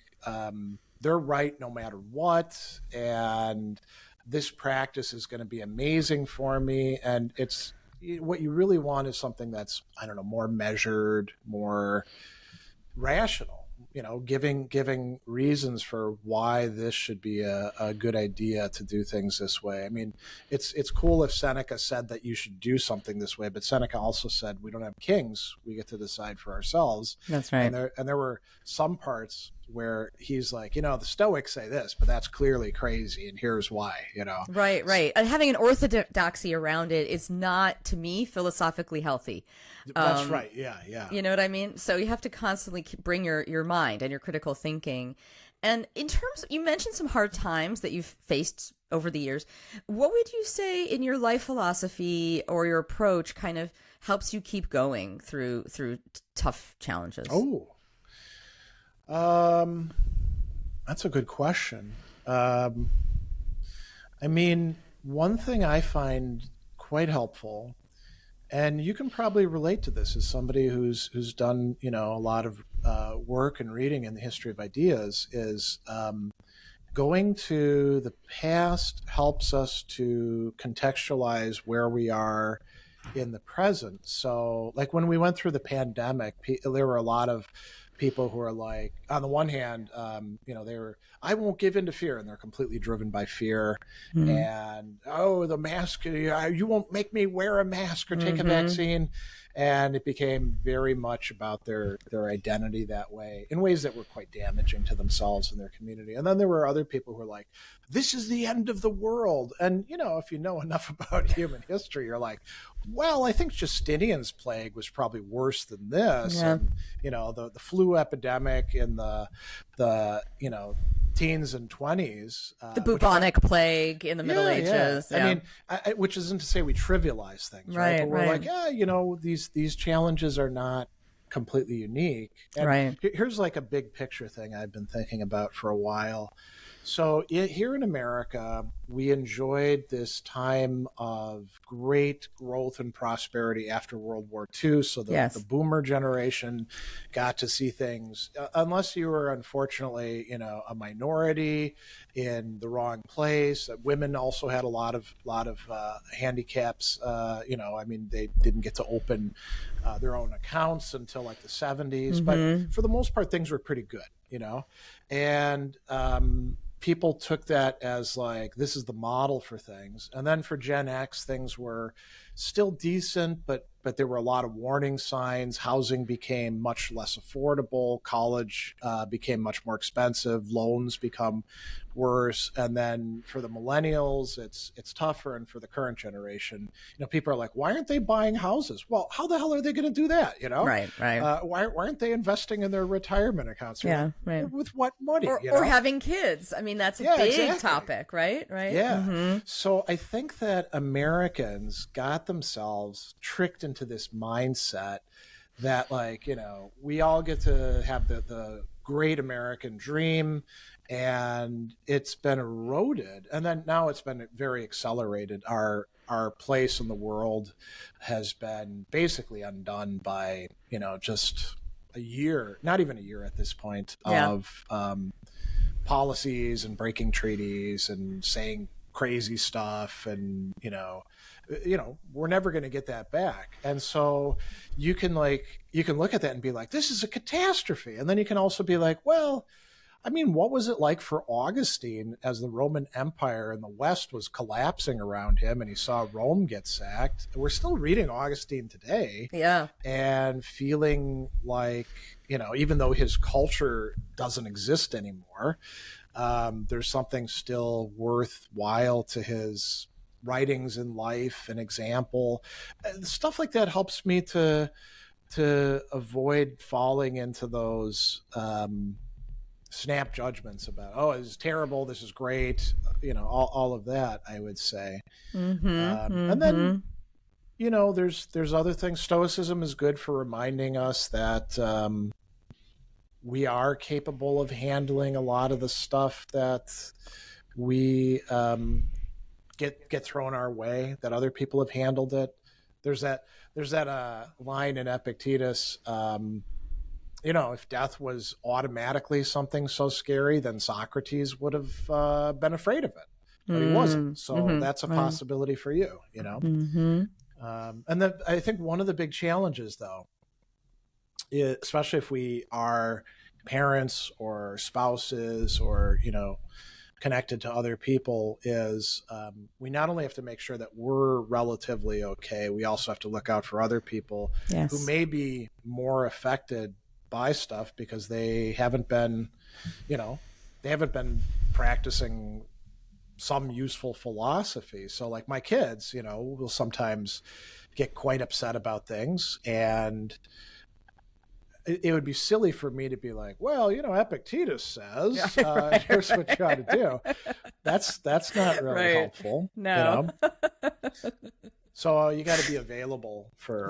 S2: they're right no matter what, and this practice is going to be amazing for me. And it's, what you really want is something that's, I don't know, more measured, more rational, giving reasons for why this should be a good idea to do things this way. I mean, it's cool if Seneca said that you should do something this way, but Seneca also said we don't have kings, we get to decide for ourselves.
S1: That's right.
S2: And there were some parts where he's like, the Stoics say this, but that's clearly crazy, and here's why,
S1: Right. And having an orthodoxy around it is not, to me, philosophically healthy.
S2: That's right. Yeah.
S1: You know what I mean? So you have to constantly bring your mind and your critical thinking. And in terms, you mentioned some hard times that you've faced over the years. What would you say in your life philosophy or your approach kind of helps you keep going through tough challenges?
S2: That's a good question. I mean, one thing I find quite helpful, and you can probably relate to this as somebody who's done, a lot of work and reading in the history of ideas, is going to the past helps us to contextualize where we are in the present. So like when we went through the pandemic, there were a lot of people who are like, on the one hand, they were, I won't give in to fear, and they're completely driven by fear. And, oh, the mask, you won't make me wear a mask or take a vaccine. And it became very much about their identity that way, in ways that were quite damaging to themselves and their community. And then there were other people who were like, this is the end of the world. And, if you know enough about human history, you're like, well, I think Justinian's plague was probably worse than this.
S1: Yeah.
S2: And, the flu epidemic in the teens and 20s.
S1: The bubonic plague in the Middle Ages.
S2: Yeah. I mean, which isn't to say we trivialize things, right? But we're like, these challenges are not completely unique. And here's like a big picture thing I've been thinking about for a while. So here in America, we enjoyed this time of great growth and prosperity after World War II. So the boomer generation got to see things, unless you were unfortunately, a minority in the wrong place. Women also had a lot of handicaps. They didn't get to open their own accounts until like the 70s. But for the most part, things were pretty good, and people took that as like, this is the model for things. And then for Gen X, things were still decent, but there were a lot of warning signs. Housing became much less affordable. College became much more expensive. Loans become worse. And then for the millennials, it's tougher. And for the current generation, people are like, why aren't they buying houses? Well, how the hell are they going to do that?
S1: Right.
S2: Why aren't they investing in their retirement accounts? With what money?
S1: Or having kids. I mean, that's a big topic, right?
S2: Yeah. So I think that Americans got themselves tricked into this mindset that, like, we all get to have the great American dream, and it's been eroded. And then now it's been very accelerated. Our place in the world has been basically undone by, just a year, not even a year at this point, of policies and breaking treaties and saying crazy stuff. And, we're never going to get that back. And so you can look at that and be like, this is a catastrophe. And then you can also be like, well, I mean, what was it like for Augustine as the Roman Empire in the West was collapsing around him and he saw Rome get sacked? We're still reading Augustine today.
S1: Yeah.
S2: And feeling like, even though his culture doesn't exist anymore, there's something still worthwhile to his writings in life, an example. Stuff like that helps me to avoid falling into those snap judgments about, oh, this is terrible, this is great, all of that, I would say. And then, there's other things. Stoicism is good for reminding us that we are capable of handling a lot of the stuff that we get thrown our way, that other people have handled it. There's that line in Epictetus, if death was automatically something so scary, then Socrates would have been afraid of it, but he wasn't. So that's a possibility for you, And then I think one of the big challenges, though, especially if we are parents or spouses or, connected to other people, is we not only have to make sure that we're relatively okay, we also have to look out for other people who may be more affected by stuff because they haven't been practicing some useful philosophy. So like my kids, will sometimes get quite upset about things, and it would be silly for me to be like, well, Epictetus says, here's what you ought to do. That's not really helpful.
S1: No.
S2: So you got to be available for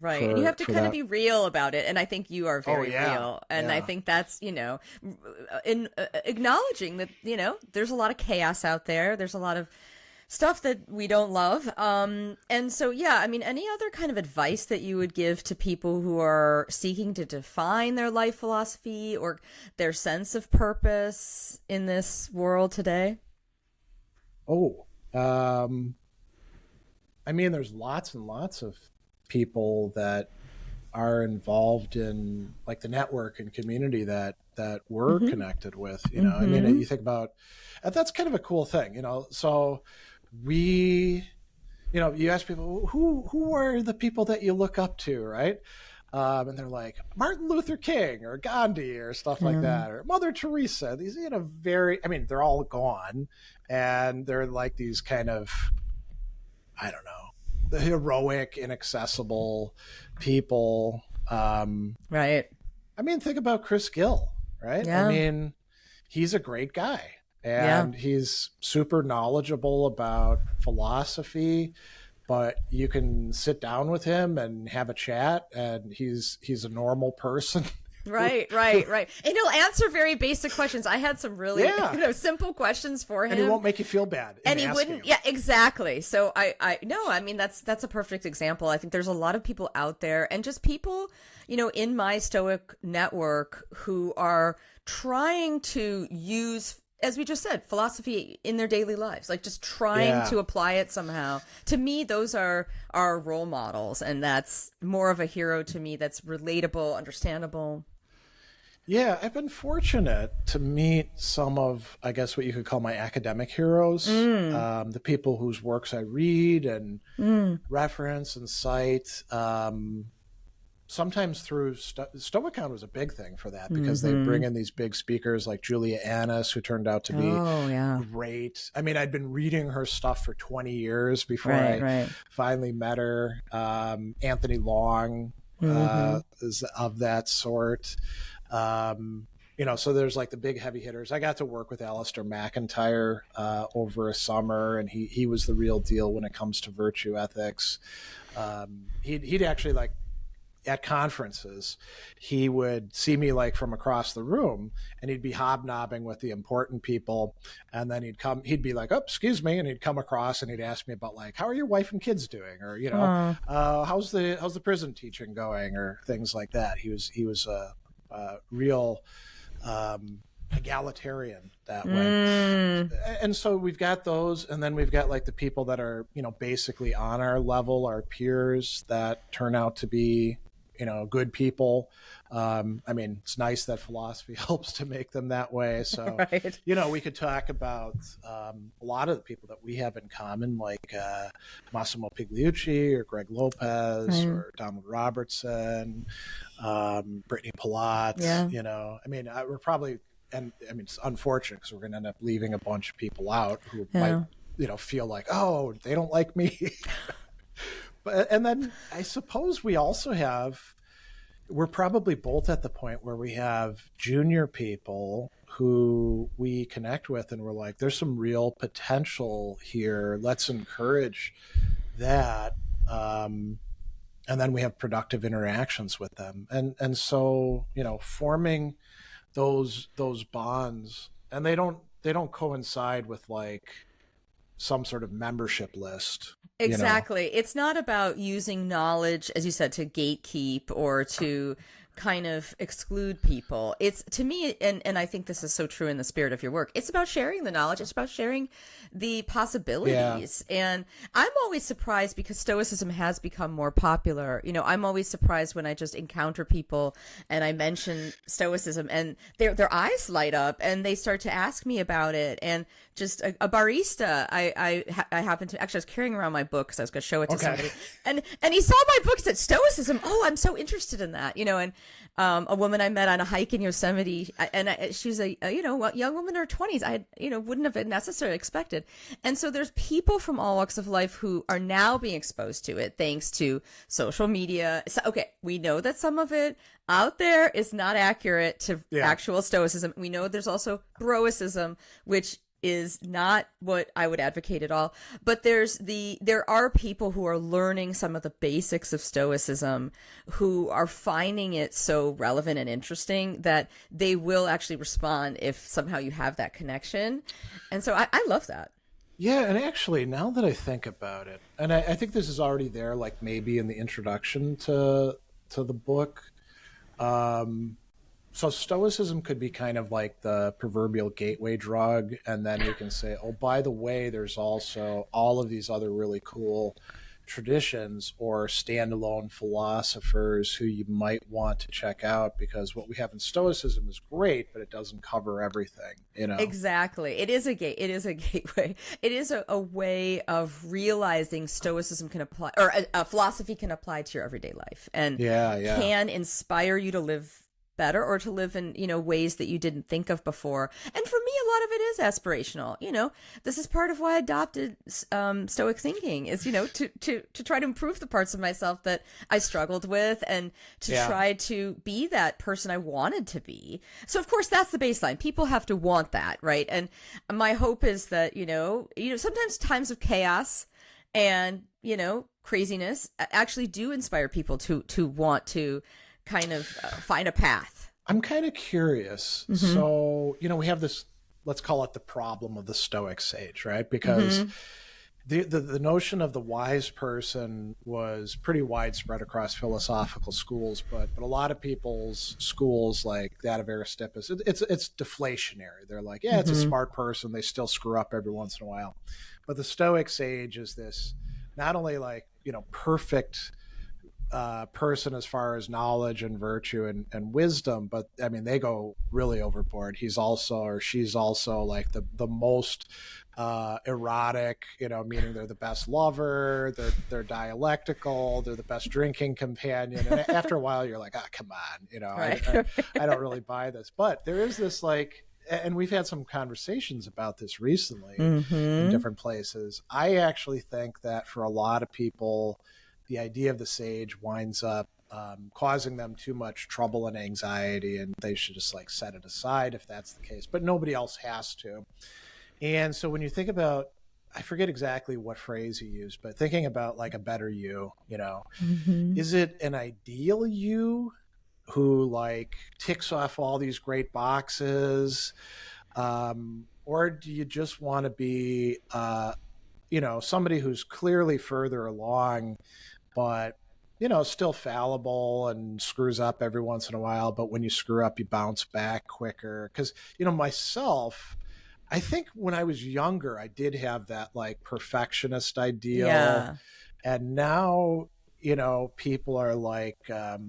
S1: Right. And you have to kind of be real about it. And I think you are very real. And I think that's, in acknowledging that, there's a lot of chaos out there. There's a lot of stuff that we don't love. And so, any other kind of advice that you would give to people who are seeking to define their life philosophy or their sense of purpose in this world today?
S2: I mean, there's lots and lots of people that are involved in like the network and community that we're
S1: Mm-hmm.
S2: connected with. I mean,
S1: Mm-hmm.
S2: you think about, and that's kind of a cool thing. So we, you ask people who are the people that you look up to, right? And they're like Martin Luther King or Gandhi or stuff like
S1: Yeah.
S2: that, or Mother Teresa. These, I mean, they're all gone, and they're like these kind of, I don't know, the heroic, inaccessible people.
S1: Right.
S2: I mean, think about Chris Gill, right? I
S1: Yeah.
S2: mean, he's a great guy,
S1: Yeah.
S2: and he's super knowledgeable about philosophy, but you can sit down with him and have a chat, and he's a normal person.
S1: Right, right, right. And he'll answer very basic questions. I had some really,
S2: Yeah,
S1: simple questions for him.
S2: and he won't make you feel bad.
S1: And he
S2: asking
S1: wouldn't.
S2: him.
S1: Yeah, exactly. So I mean, that's a perfect example. I think there's a lot of people out there, and just people, in my Stoic network who are trying to use, as we just said, philosophy in their daily lives, like just trying to apply it somehow. To me, those are our role models, and that's more of a hero to me. That's relatable, understandable.
S2: Yeah, I've been fortunate to meet some of, I guess, what you could call my academic heroes, the people whose works I read and reference and cite. Sometimes through Stoicon was a big thing for that, because they bring in these big speakers like Julia Annis, who turned out to be great. I mean, I'd been reading her stuff for 20 years before I finally met her. Anthony Long is of that sort. So there's like the big heavy hitters. I got to work with Alistair McIntyre over a summer, and he was the real deal when it comes to virtue ethics. He'd actually, like, at conferences, he would see me like from across the room, and he'd be hobnobbing with the important people, and then he'd be like, "Oh, excuse me," and he'd come across and he'd ask me about, like, how are your wife and kids doing, or how's the prison teaching going, or things like that. He was a real egalitarian that way. And so we've got those, and then we've got like the people that are basically on our level, our peers, that turn out to be good people. I mean, it's nice that philosophy helps to make them that way. So
S1: Right.
S2: we could talk about a lot of the people that we have in common, like Massimo Pigliucci or Greg Lopez or Donald Robertson, Brittany Palat. I mean, we're probably, and I mean, it's unfortunate because we're going to end up leaving a bunch of people out who might feel like, oh, they don't like me. And then I suppose we're probably both at the point where we have junior people who we connect with, and we're like, there's some real potential here. Let's encourage that. And then we have productive interactions with them. And so, forming those bonds, and they don't coincide with like some sort of membership list.
S1: Exactly. It's not about using knowledge, as you said, to gatekeep or to kind of exclude people. It's, to me, and I think this is so true in the spirit of your work, it's about sharing the knowledge. It's about sharing the possibilities. And I'm always surprised, because Stoicism has become more popular. I'm always surprised when I just encounter people and I mention Stoicism, and their eyes light up and they start to ask me about it. And just a barista, I happened to, actually, I was carrying around my book because I was going to show it to somebody, and he saw my book, said Stoicism. Oh, I'm so interested in that, and a woman I met on a hike in Yosemite, and she's a young woman in her 20s. I wouldn't have necessarily expected. And so there's people from all walks of life who are now being exposed to it thanks to social media. So, okay, we know that some of it out there is not accurate to actual Stoicism. We know there's also Broicism, which is not what I would advocate at all. But there are people who are learning some of the basics of Stoicism, who are finding it so relevant and interesting that they will actually respond if somehow you have that connection. And so I love that.
S2: Yeah, and actually, now that I think about it, and I think this is already there, like maybe in the introduction to the book. So Stoicism could be kind of like the proverbial gateway drug, and then you can say, oh, by the way, there's also all of these other really cool traditions or standalone philosophers who you might want to check out, because what we have in Stoicism is great, but it doesn't cover everything, you know?
S1: Exactly. It is a gateway. It is a way of realizing Stoicism can apply, or a philosophy can apply to your everyday life, and can inspire you to live better, or to live in, ways that you didn't think of before. And for me, a lot of it is aspirational. This is part of why I adopted Stoic thinking, is, to try to improve the parts of myself that I struggled with, and to try to be that person I wanted to be. So of course, that's the baseline. People have to want that, right? And my hope is that, sometimes times of chaos and, craziness actually do inspire people to want to kind of find a path.
S2: I'm kind of curious.
S1: Mm-hmm.
S2: So, we have this, let's call it the problem of the Stoic sage, right? Because the notion of the wise person was pretty widespread across philosophical schools, but a lot of people's schools, like that of Aristippus, it's deflationary. They're like, it's a smart person. They still screw up every once in a while. But the Stoic sage is this, not only like, perfect person as far as knowledge and virtue and wisdom, but I mean, they go really overboard. He's also, or she's also, like the most erotic, meaning they're the best lover, they're dialectical, they're the best drinking companion. And after a while, you're like, come on,
S1: right.
S2: I don't really buy this. But there is this, like, and we've had some conversations about this recently in different places. I actually think that for a lot of people, the idea of the sage winds up causing them too much trouble and anxiety, and they should just like set it aside if that's the case. But nobody else has to. And so when you think about, I forget exactly what phrase you used, but thinking about like a better you, is it an ideal you who like ticks off all these great boxes? Or do you just want to be, somebody who's clearly further along, but, still fallible and screws up every once in a while. But when you screw up, you bounce back quicker. Because, myself, I think when I was younger, I did have that like perfectionist ideal.
S1: Yeah.
S2: And now, people are like,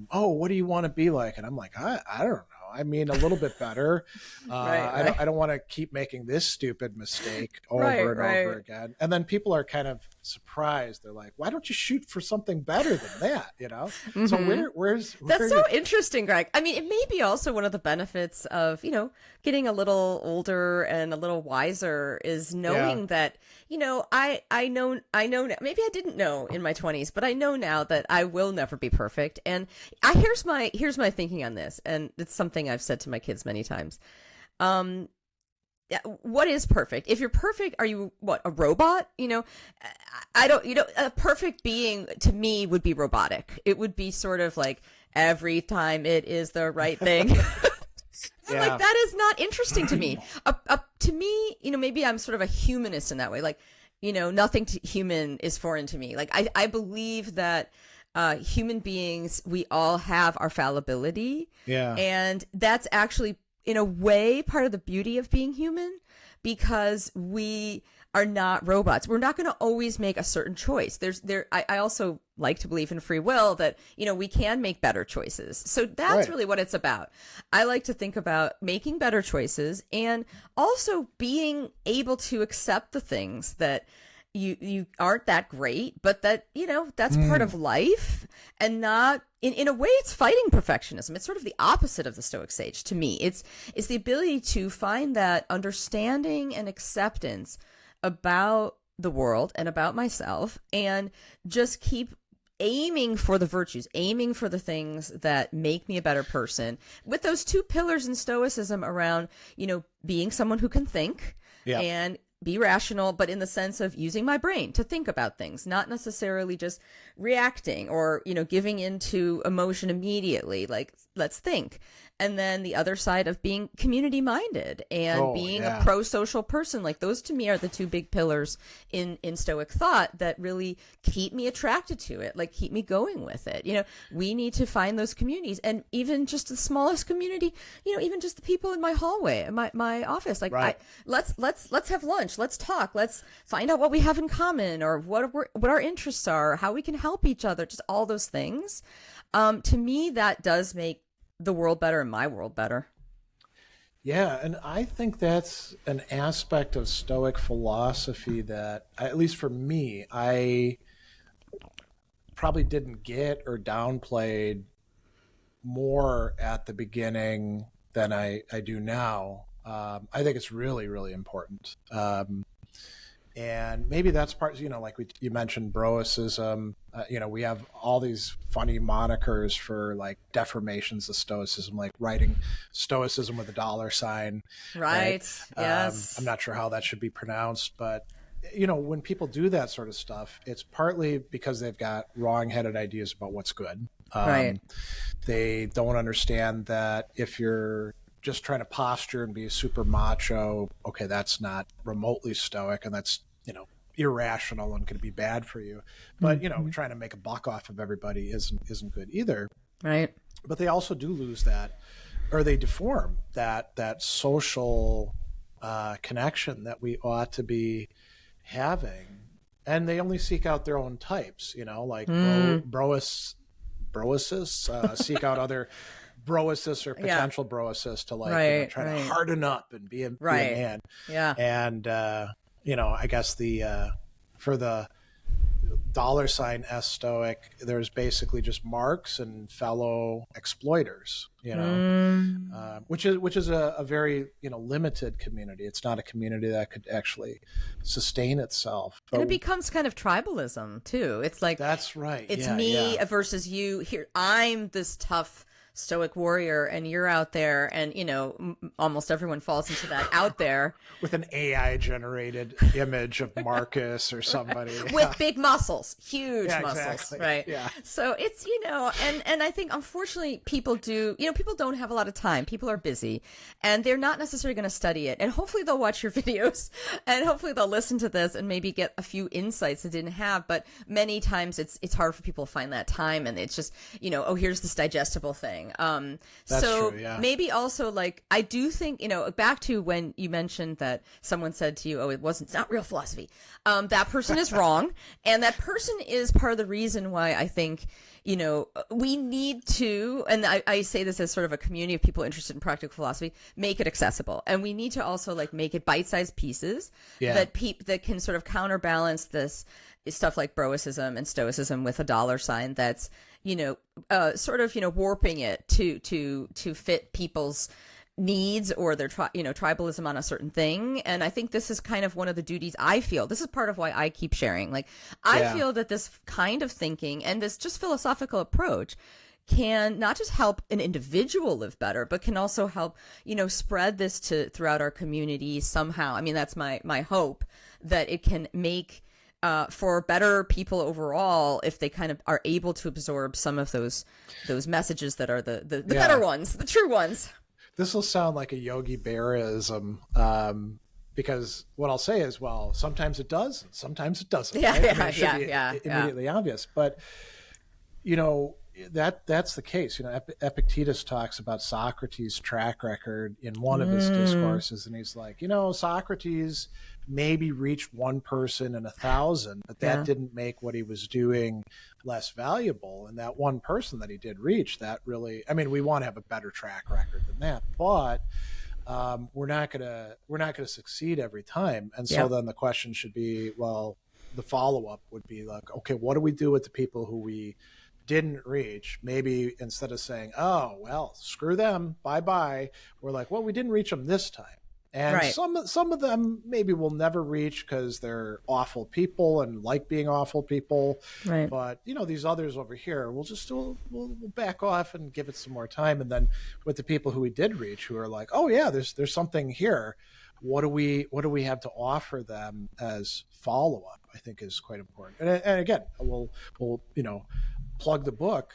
S2: what do you want to be like? And I'm like, I don't know. I mean, a little bit better.
S1: Right.
S2: I don't want to keep making this stupid mistake over and over again. And then people are kind of surprised. They're like, why don't you shoot for something better than that? So where's
S1: that's so interesting, Greg. I mean, it may be also one of the benefits of, getting a little older and a little wiser, is knowing that, I know now, maybe I didn't know in my 20s, but I know now that I will never be perfect. And here's my thinking on this. And it's something I've said to my kids many times. What is perfect? If you're perfect, are you a robot? I don't, a perfect being to me would be robotic. It would be sort of like every time it is the right thing. Like, that is not interesting to me. To me, maybe I'm sort of a humanist in that way. Like, nothing human is foreign to me. Like, I believe that human beings, we all have our fallibility. Yeah. And that's actually, in a way, part of the beauty of being human, because we are not robots. We're not going to always make a certain choice. I also like to believe in free will, that, we can make better choices. So that's really what it's about. I like to think about making better choices, and also being able to accept the things that you aren't that great, but that, that's part of life, and not in a way, it's fighting perfectionism. It's sort of the opposite of the Stoic sage to me. It's the ability to find that understanding and acceptance about the world and about myself, and just keep aiming for the virtues, aiming for the things that make me a better person, with those two pillars in Stoicism around, being someone who can think and be rational, but in the sense of using my brain to think about things, not necessarily just reacting or, giving into emotion immediately. Like, let's think. And then the other side of being community minded and being a pro-social person. Like, those to me are the two big pillars in Stoic thought that really keep me attracted to it, like keep me going with it. We need to find those communities, and even just the smallest community, even just the people in my hallway, my office, like let's have lunch. bench. Let's talk. Let's find out what we have in common, or what our interests are, how we can help each other, just all those things. To me, that does make the world better and my world better.
S2: Yeah, and I think that's an aspect of Stoic philosophy that, at least for me, I probably didn't get or downplayed more at the beginning than I do now. I think it's really, really important. And maybe that's part, like you mentioned Broicism. We have all these funny monikers for like deformations of Stoicism, like writing Stoicism with a $sign.
S1: Right. Yes.
S2: I'm not sure how that should be pronounced, but when people do that sort of stuff, it's partly because they've got wrong-headed ideas about what's good.
S1: Right.
S2: They don't understand that if you're just trying to posture and be super macho, okay, that's not remotely Stoic, and that's, irrational and going to be bad for you. But, trying to make a buck off of everybody isn't good either.
S1: Right.
S2: But they also do lose that, or they deform that social connection that we ought to be having. And they only seek out their own types, like broicists seek out other broicists or potential broicists to try to harden up and be a man.
S1: Yeah.
S2: And I guess for the $S Stoic, there's basically just marks and fellow exploiters, which is a very limited community. It's not a community that could actually sustain itself. But
S1: and it becomes kind of tribalism too. It's like,
S2: that's right.
S1: It's me versus you. Here, I'm this tough Stoic warrior, and you're out there, and almost everyone falls into that out there
S2: with an AI generated image of Marcus or somebody
S1: with big muscles, huge muscles,
S2: exactly.
S1: Right?
S2: Yeah.
S1: So it's and I think unfortunately people don't have a lot of time. People are busy, and they're not necessarily going to study it. And hopefully they'll watch your videos, and hopefully they'll listen to this and maybe get a few insights they didn't have. But many times it's hard for people to find that time, and it's just here's this digestible thing.
S2: That's
S1: so
S2: true, yeah.
S1: Maybe also I do think, back to when you mentioned that someone said to you, it's not real philosophy. That person is wrong. And that person is part of the reason why I think, we need to, and I say this as sort of a community of people interested in practical philosophy, make it accessible. And we need to also make it bite-sized pieces that can sort of counterbalance this stuff like Broicism and Stoicism with a $sign that's, sort of, warping it to fit people's needs or their, tribalism on a certain thing. And I think this is kind of one of the duties I feel. This is part of why I keep sharing. I feel that this kind of thinking and this just philosophical approach can not just help an individual live better, but can also help, spread this throughout our community somehow. I mean, that's my hope, that it can make for better people overall if they kind of are able to absorb some of those messages that are the better ones, the true ones.
S2: This will sound like a Yogi Berraism, because what I'll say is, well, sometimes it does, sometimes it doesn't. Immediately obvious, but that's the case. Epictetus talks about Socrates' track record in one of his discourses, and he's like, Socrates maybe reached one person in 1,000, but that didn't make what he was doing less valuable. And that one person that he did reach, that really, we want to have a better track record than that, but we're not gonna succeed every time. And so then the question should be, well, the follow-up would be like, okay, what do we do with the people who we didn't reach? Maybe instead of saying, oh, well, screw them, bye-bye, we're like, well, we didn't reach them this time. And some of them maybe we'll never reach because they're awful people and like being awful people.
S1: Right.
S2: But, these others over here, we'll back off and give it some more time. And then with the people who we did reach, who are like, oh, yeah, there's something here. What do we have to offer them as follow-up, I think is quite important. And again, we'll plug the book.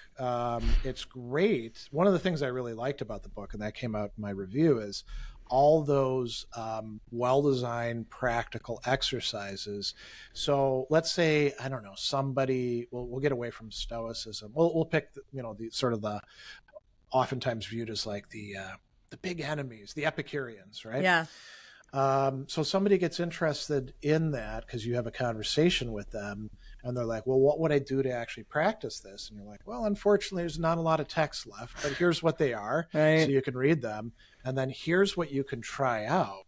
S2: It's great. One of the things I really liked about the book, and that came out in my review, is all those well-designed practical exercises. So let's say, I don't know, somebody, we'll get away from Stoicism. We'll pick, the sort of the oftentimes viewed as like the big enemies, the Epicureans, right?
S1: Yeah.
S2: So somebody gets interested in that because you have a conversation with them and they're like, well, what would I do to actually practice this? And you're like, well, unfortunately, there's not a lot of text left, but here's what they are.
S1: Right.
S2: So you can read them. And then here's what you can try out.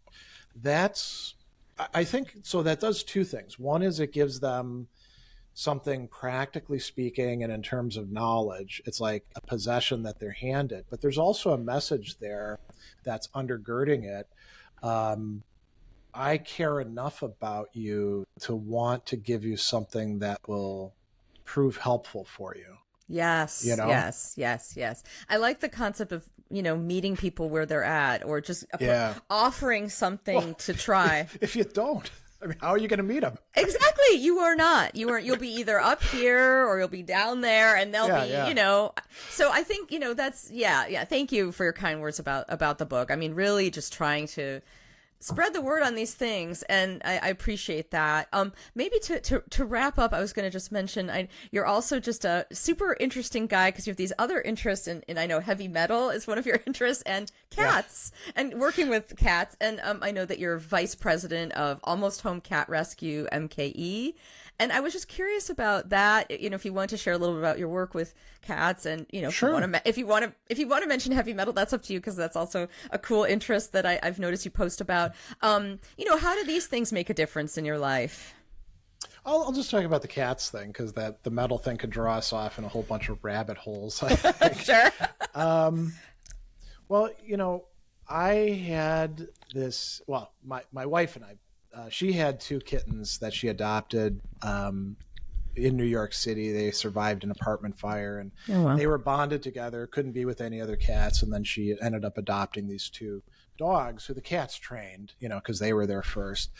S2: I think, so that does two things. One is it gives them something practically speaking, and in terms of knowledge, it's like a possession that they're handed. But there's also a message there that's undergirding it. I care enough about you to want to give you something that will prove helpful for you.
S1: Yes,
S2: You know?
S1: yes. I like the concept of, meeting people where they're at, or just offering something to try.
S2: If you don't, I mean, how are you going to meet them?
S1: Exactly. You are not. You'll be either up here or you'll be down there, and they'll be, So I think, that's, Thank you for your kind words about the book. I mean, really just trying to spread the word on these things, and I appreciate that. Maybe to wrap up, I was going to just mention you're also just a super interesting guy because you have these other interests, and I know heavy metal is one of your interests, and cats, and working with cats, and I know that you're vice president of Almost Home Cat Rescue, MKE. And I was just curious about that. If you want to share a little bit about your work with cats, and
S2: sure.
S1: if you want to mention heavy metal, that's up to you, because that's also a cool interest that I've noticed you post about. How do these things make a difference in your life?
S2: I'll just talk about the cats thing, because the metal thing could draw us off in a whole bunch of rabbit holes, I think.
S1: Sure.
S2: Well, I had this. Well, my wife and I. She had two kittens that she adopted in New York City. They survived an apartment fire, and they were bonded together, couldn't be with any other cats. And then she ended up adopting these two dogs who the cats trained, because they were there first.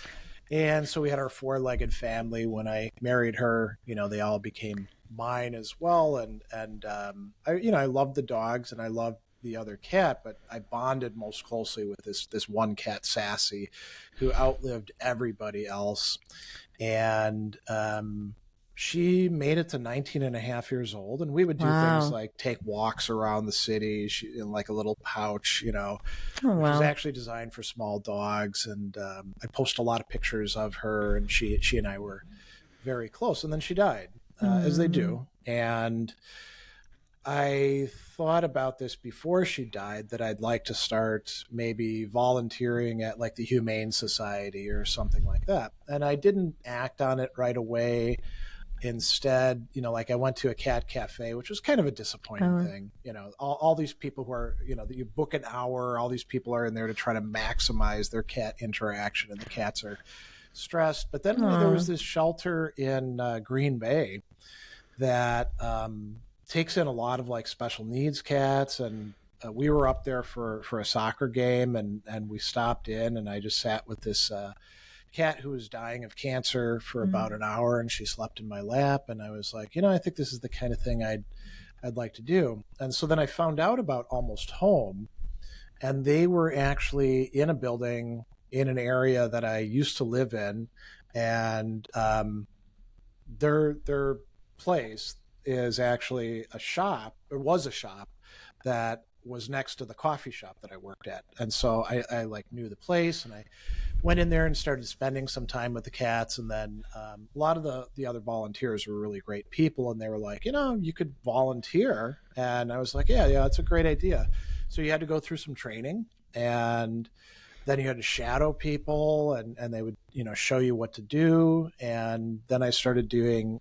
S2: And so we had our four-legged family. When I married her, they all became mine as well. And I loved the dogs and I loved the other cat, but I bonded most closely with this one cat, Sassy, who outlived everybody else. And she made it to 19 and a half years old, and we would do things like take walks around the city in like a little pouch, which was actually designed for small dogs. And I post a lot of pictures of her, and she and I were very close. And then she died, as they do. And I thought about this before she died, that I'd like to start maybe volunteering at like the Humane Society or something like that. And I didn't act on it right away. Instead, like I went to a cat cafe, which was kind of a disappointing thing. All these people who are, that you book an hour, all these people are in there to try to maximize their cat interaction, and the cats are stressed. But then there was this shelter in Green Bay that takes in a lot of like special needs cats, and we were up there for a soccer game, and we stopped in, and I just sat with this cat who was dying of cancer for about an hour, and she slept in my lap, and I was like, I think this is the kind of thing I'd like to do. And so then I found out about Almost Home, and they were actually in a building in an area that I used to live in, and their place is actually a shop, or was a shop, that was next to the coffee shop that I worked at. And so I like knew the place, and I went in there and started spending some time with the cats. And then a lot of the other volunteers were really great people, and they were like, you could volunteer. And I was like, yeah, that's a great idea. So you had to go through some training, and then you had to shadow people, and they would, show you what to do. And then I started doing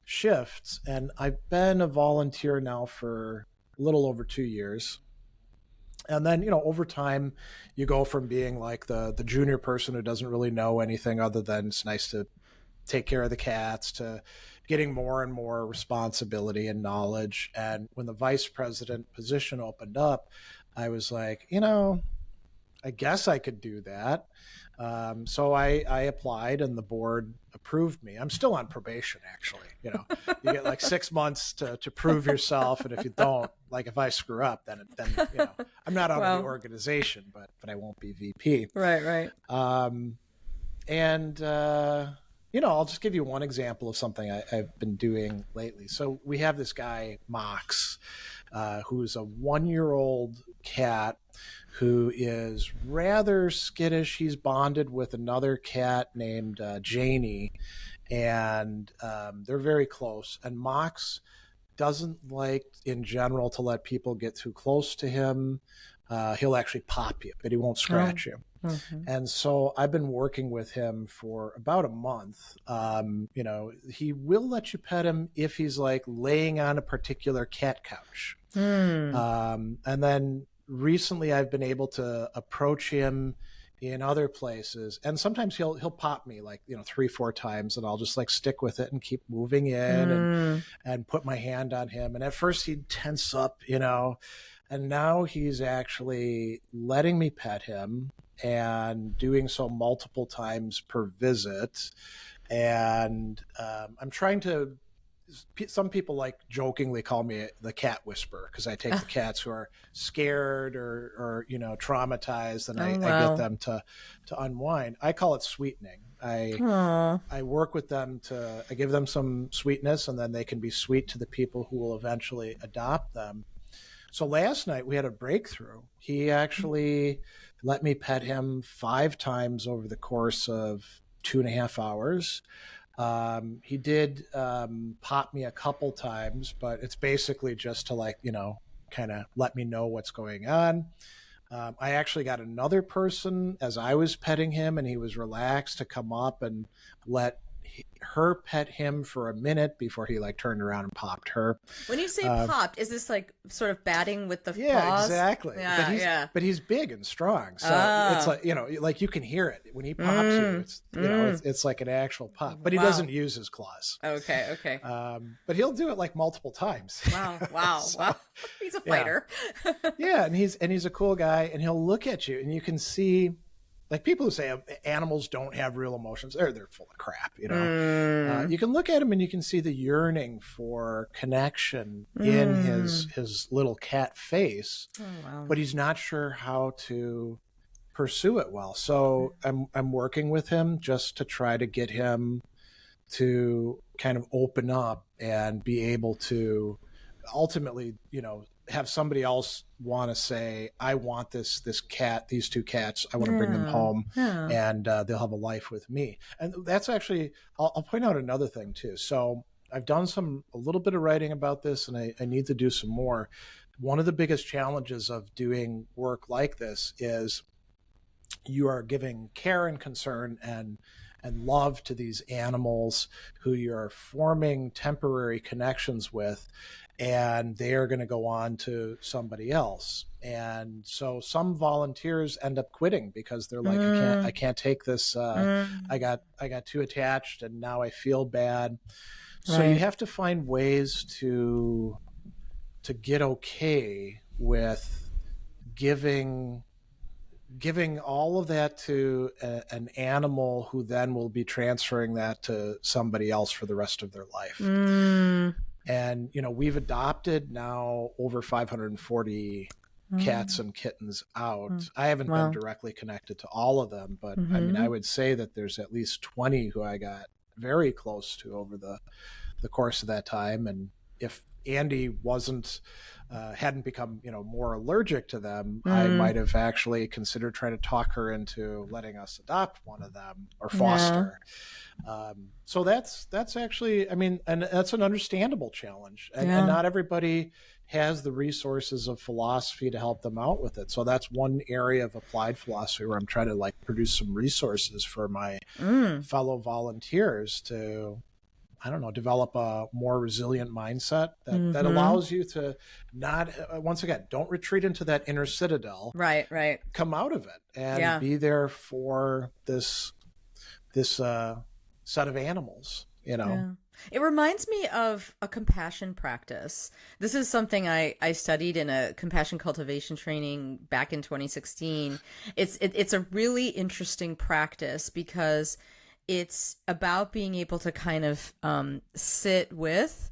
S2: shifts, and I've been a volunteer now for a little over 2 years. And then, over time, you go from being like the junior person who doesn't really know anything other than it's nice to take care of the cats, to getting more and more responsibility and knowledge. And when the vice president position opened up, I was like, I guess I could do that. So I applied, and the board approved me. I'm still on probation, actually. You get like 6 months to prove yourself, and if you don't, like if I screw up, then I'm not out of the organization, but I won't be VP.
S1: Right.
S2: I'll just give you one example of something I've been doing lately. So we have this guy, Mox, who's a 1-year-old cat who is rather skittish. He's bonded with another cat named Janie, and they're very close. And Mox doesn't like, in general, to let people get too close to him. He'll actually pop you, but he won't scratch you. Mm-hmm. And so I've been working with him for about a month. He will let you pet him if he's like laying on a particular cat couch. And then recently I've been able to approach him in other places, and sometimes he'll pop me like 3-4 times, and I'll just like stick with it and keep moving in and put my hand on him. And at first he'd tense up, and now he's actually letting me pet him and doing so multiple times per visit. And I'm trying to. Some people like jokingly call me the cat whisperer, because I take the cats who are scared or traumatized, and I get them to unwind. I call it sweetening. I work with them I give them some sweetness, and then they can be sweet to the people who will eventually adopt them. So last night we had a breakthrough. He actually let me pet him 5 times over the course of 2.5 hours. He did pop me a couple times, but it's basically just to kind of let me know what's going on. I actually got another person as I was petting him, and he was relaxed, to come up and let her pet him for a minute before he turned around and popped her.
S1: When you say popped, is this like sort of batting with the
S2: yeah,
S1: paws?
S2: Exactly. But he's big and strong, so it's like you can hear it when he pops you. It's like an actual pop, but he doesn't use his claws.
S1: Okay.
S2: But he'll do it multiple times.
S1: Wow. He's a fighter.
S2: Yeah, and he's a cool guy, and he'll look at you, and you can see. Like people who say animals don't have real emotions, they're full of crap, You can look at him and you can see the yearning for connection in his little cat face, but he's not sure how to pursue it well. So I'm working with him just to try to get him to kind of open up and be able to ultimately, have somebody else want to say, I want these 2 cats, I want to bring them home, and they'll have a life with me. And that's actually, I'll point out another thing too. So I've done a little bit of writing about this, and I need to do some more. One of the biggest challenges of doing work like this is you are giving care and concern and love to these animals who you're forming temporary connections with, and they are going to go on to somebody else. And so some volunteers end up quitting because they're like, I can't take this. I got too attached, and now I feel bad. So you have to find ways to get okay with giving all of that to an animal who then will be transferring that to somebody else for the rest of their life. And, we've adopted now over 540 cats and kittens out. I haven't been directly connected to all of them, but I would say that there's at least 20 who I got very close to over the course of that time. And if Andy hadn't become, more allergic to them, I might have actually considered trying to talk her into letting us adopt one of them or foster. So that's actually, and that's an understandable challenge, and not everybody has the resources of philosophy to help them out with it. So that's one area of applied philosophy where I'm trying to produce some resources for my fellow volunteers to, develop a more resilient mindset that allows you to not, once again, don't retreat into that inner citadel.
S1: Right.
S2: Come out of it and be there for this set of animals, Yeah.
S1: It reminds me of a compassion practice. This is something I studied in a compassion cultivation training back in 2016. It's a really interesting practice because it's about being able to kind of sit with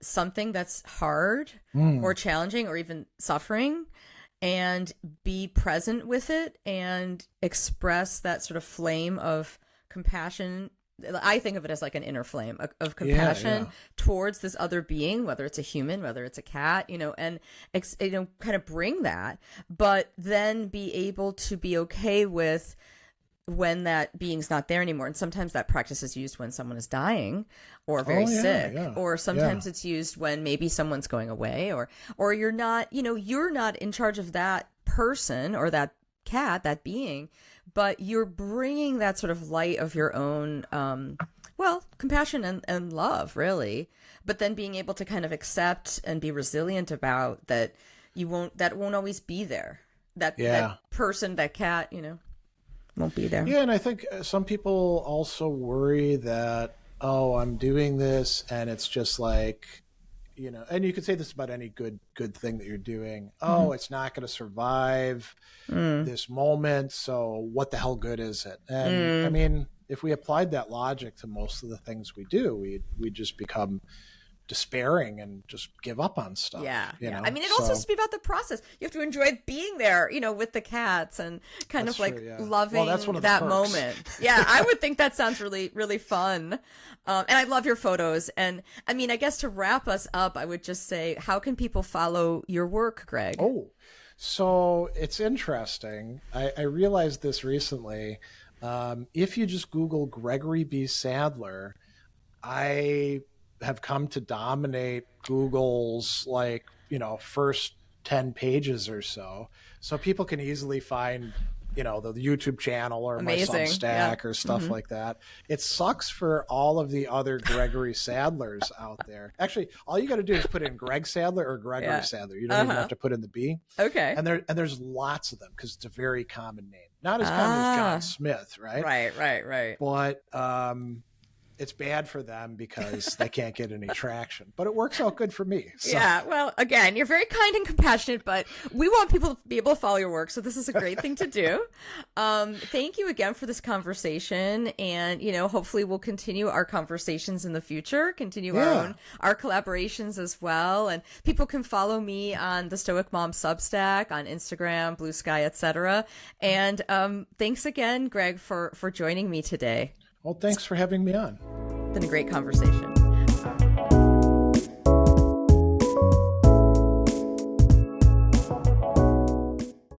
S1: something that's hard or challenging or even suffering, and be present with it and express that sort of flame of compassion I think of it as like an inner flame of compassion towards this other being, whether it's a human, whether it's a cat, and, kind of bring that, but then be able to be okay with when that being's not there anymore. And sometimes that practice is used when someone is dying or very sick, or sometimes it's used when maybe someone's going away, or you're not, you're not in charge of that person or that cat, that being, but you're bringing that sort of light of your own, compassion and love, really, but then being able to kind of accept and be resilient about that that won't always be there. That person, that cat, won't be there.
S2: Yeah, and I think some people also worry that, I'm doing this and it's just like, and you could say this about any good thing that you're doing. It's not going to survive this moment, so what the hell good is it? And I mean, if we applied that logic to most of the things we do, we'd just become despairing and just give up on stuff.
S1: Yeah. I mean, it also has to be about the process. You have to enjoy being there, with the cats and kind of like loving that moment. Yeah, I would think that sounds really, really fun. And I love your photos. And I mean, I guess to wrap us up, I would just say, how can people follow your work, Greg?
S2: Oh, so it's interesting. I realized this recently. If you just Google Gregory B. Sadler, I have come to dominate Google's first 10 pages or so. So people can easily find, the YouTube channel or
S1: Amazing.
S2: My Substack or stuff like that. It sucks for all of the other Gregory Sadlers out there. Actually, all you got to do is put in Greg Sadler or Gregory Sadler. You don't even have to put in the B.
S1: Okay.
S2: And there's lots of them because it's a very common name. Not as common as John Smith, right?
S1: Right.
S2: But it's bad for them because they can't get any traction, but it works out good for me. So.
S1: Yeah. Well, again, you're very kind and compassionate, but we want people to be able to follow your work. So this is a great thing to do. Thank you again for this conversation. And, hopefully we'll continue our conversations in the future, continue our collaborations as well. And people can follow me on the Stoic Mom Substack, on Instagram, Blue Sky, etc. And thanks again, Greg, for joining me today.
S2: Well, thanks for having me on.
S1: It's been a great conversation.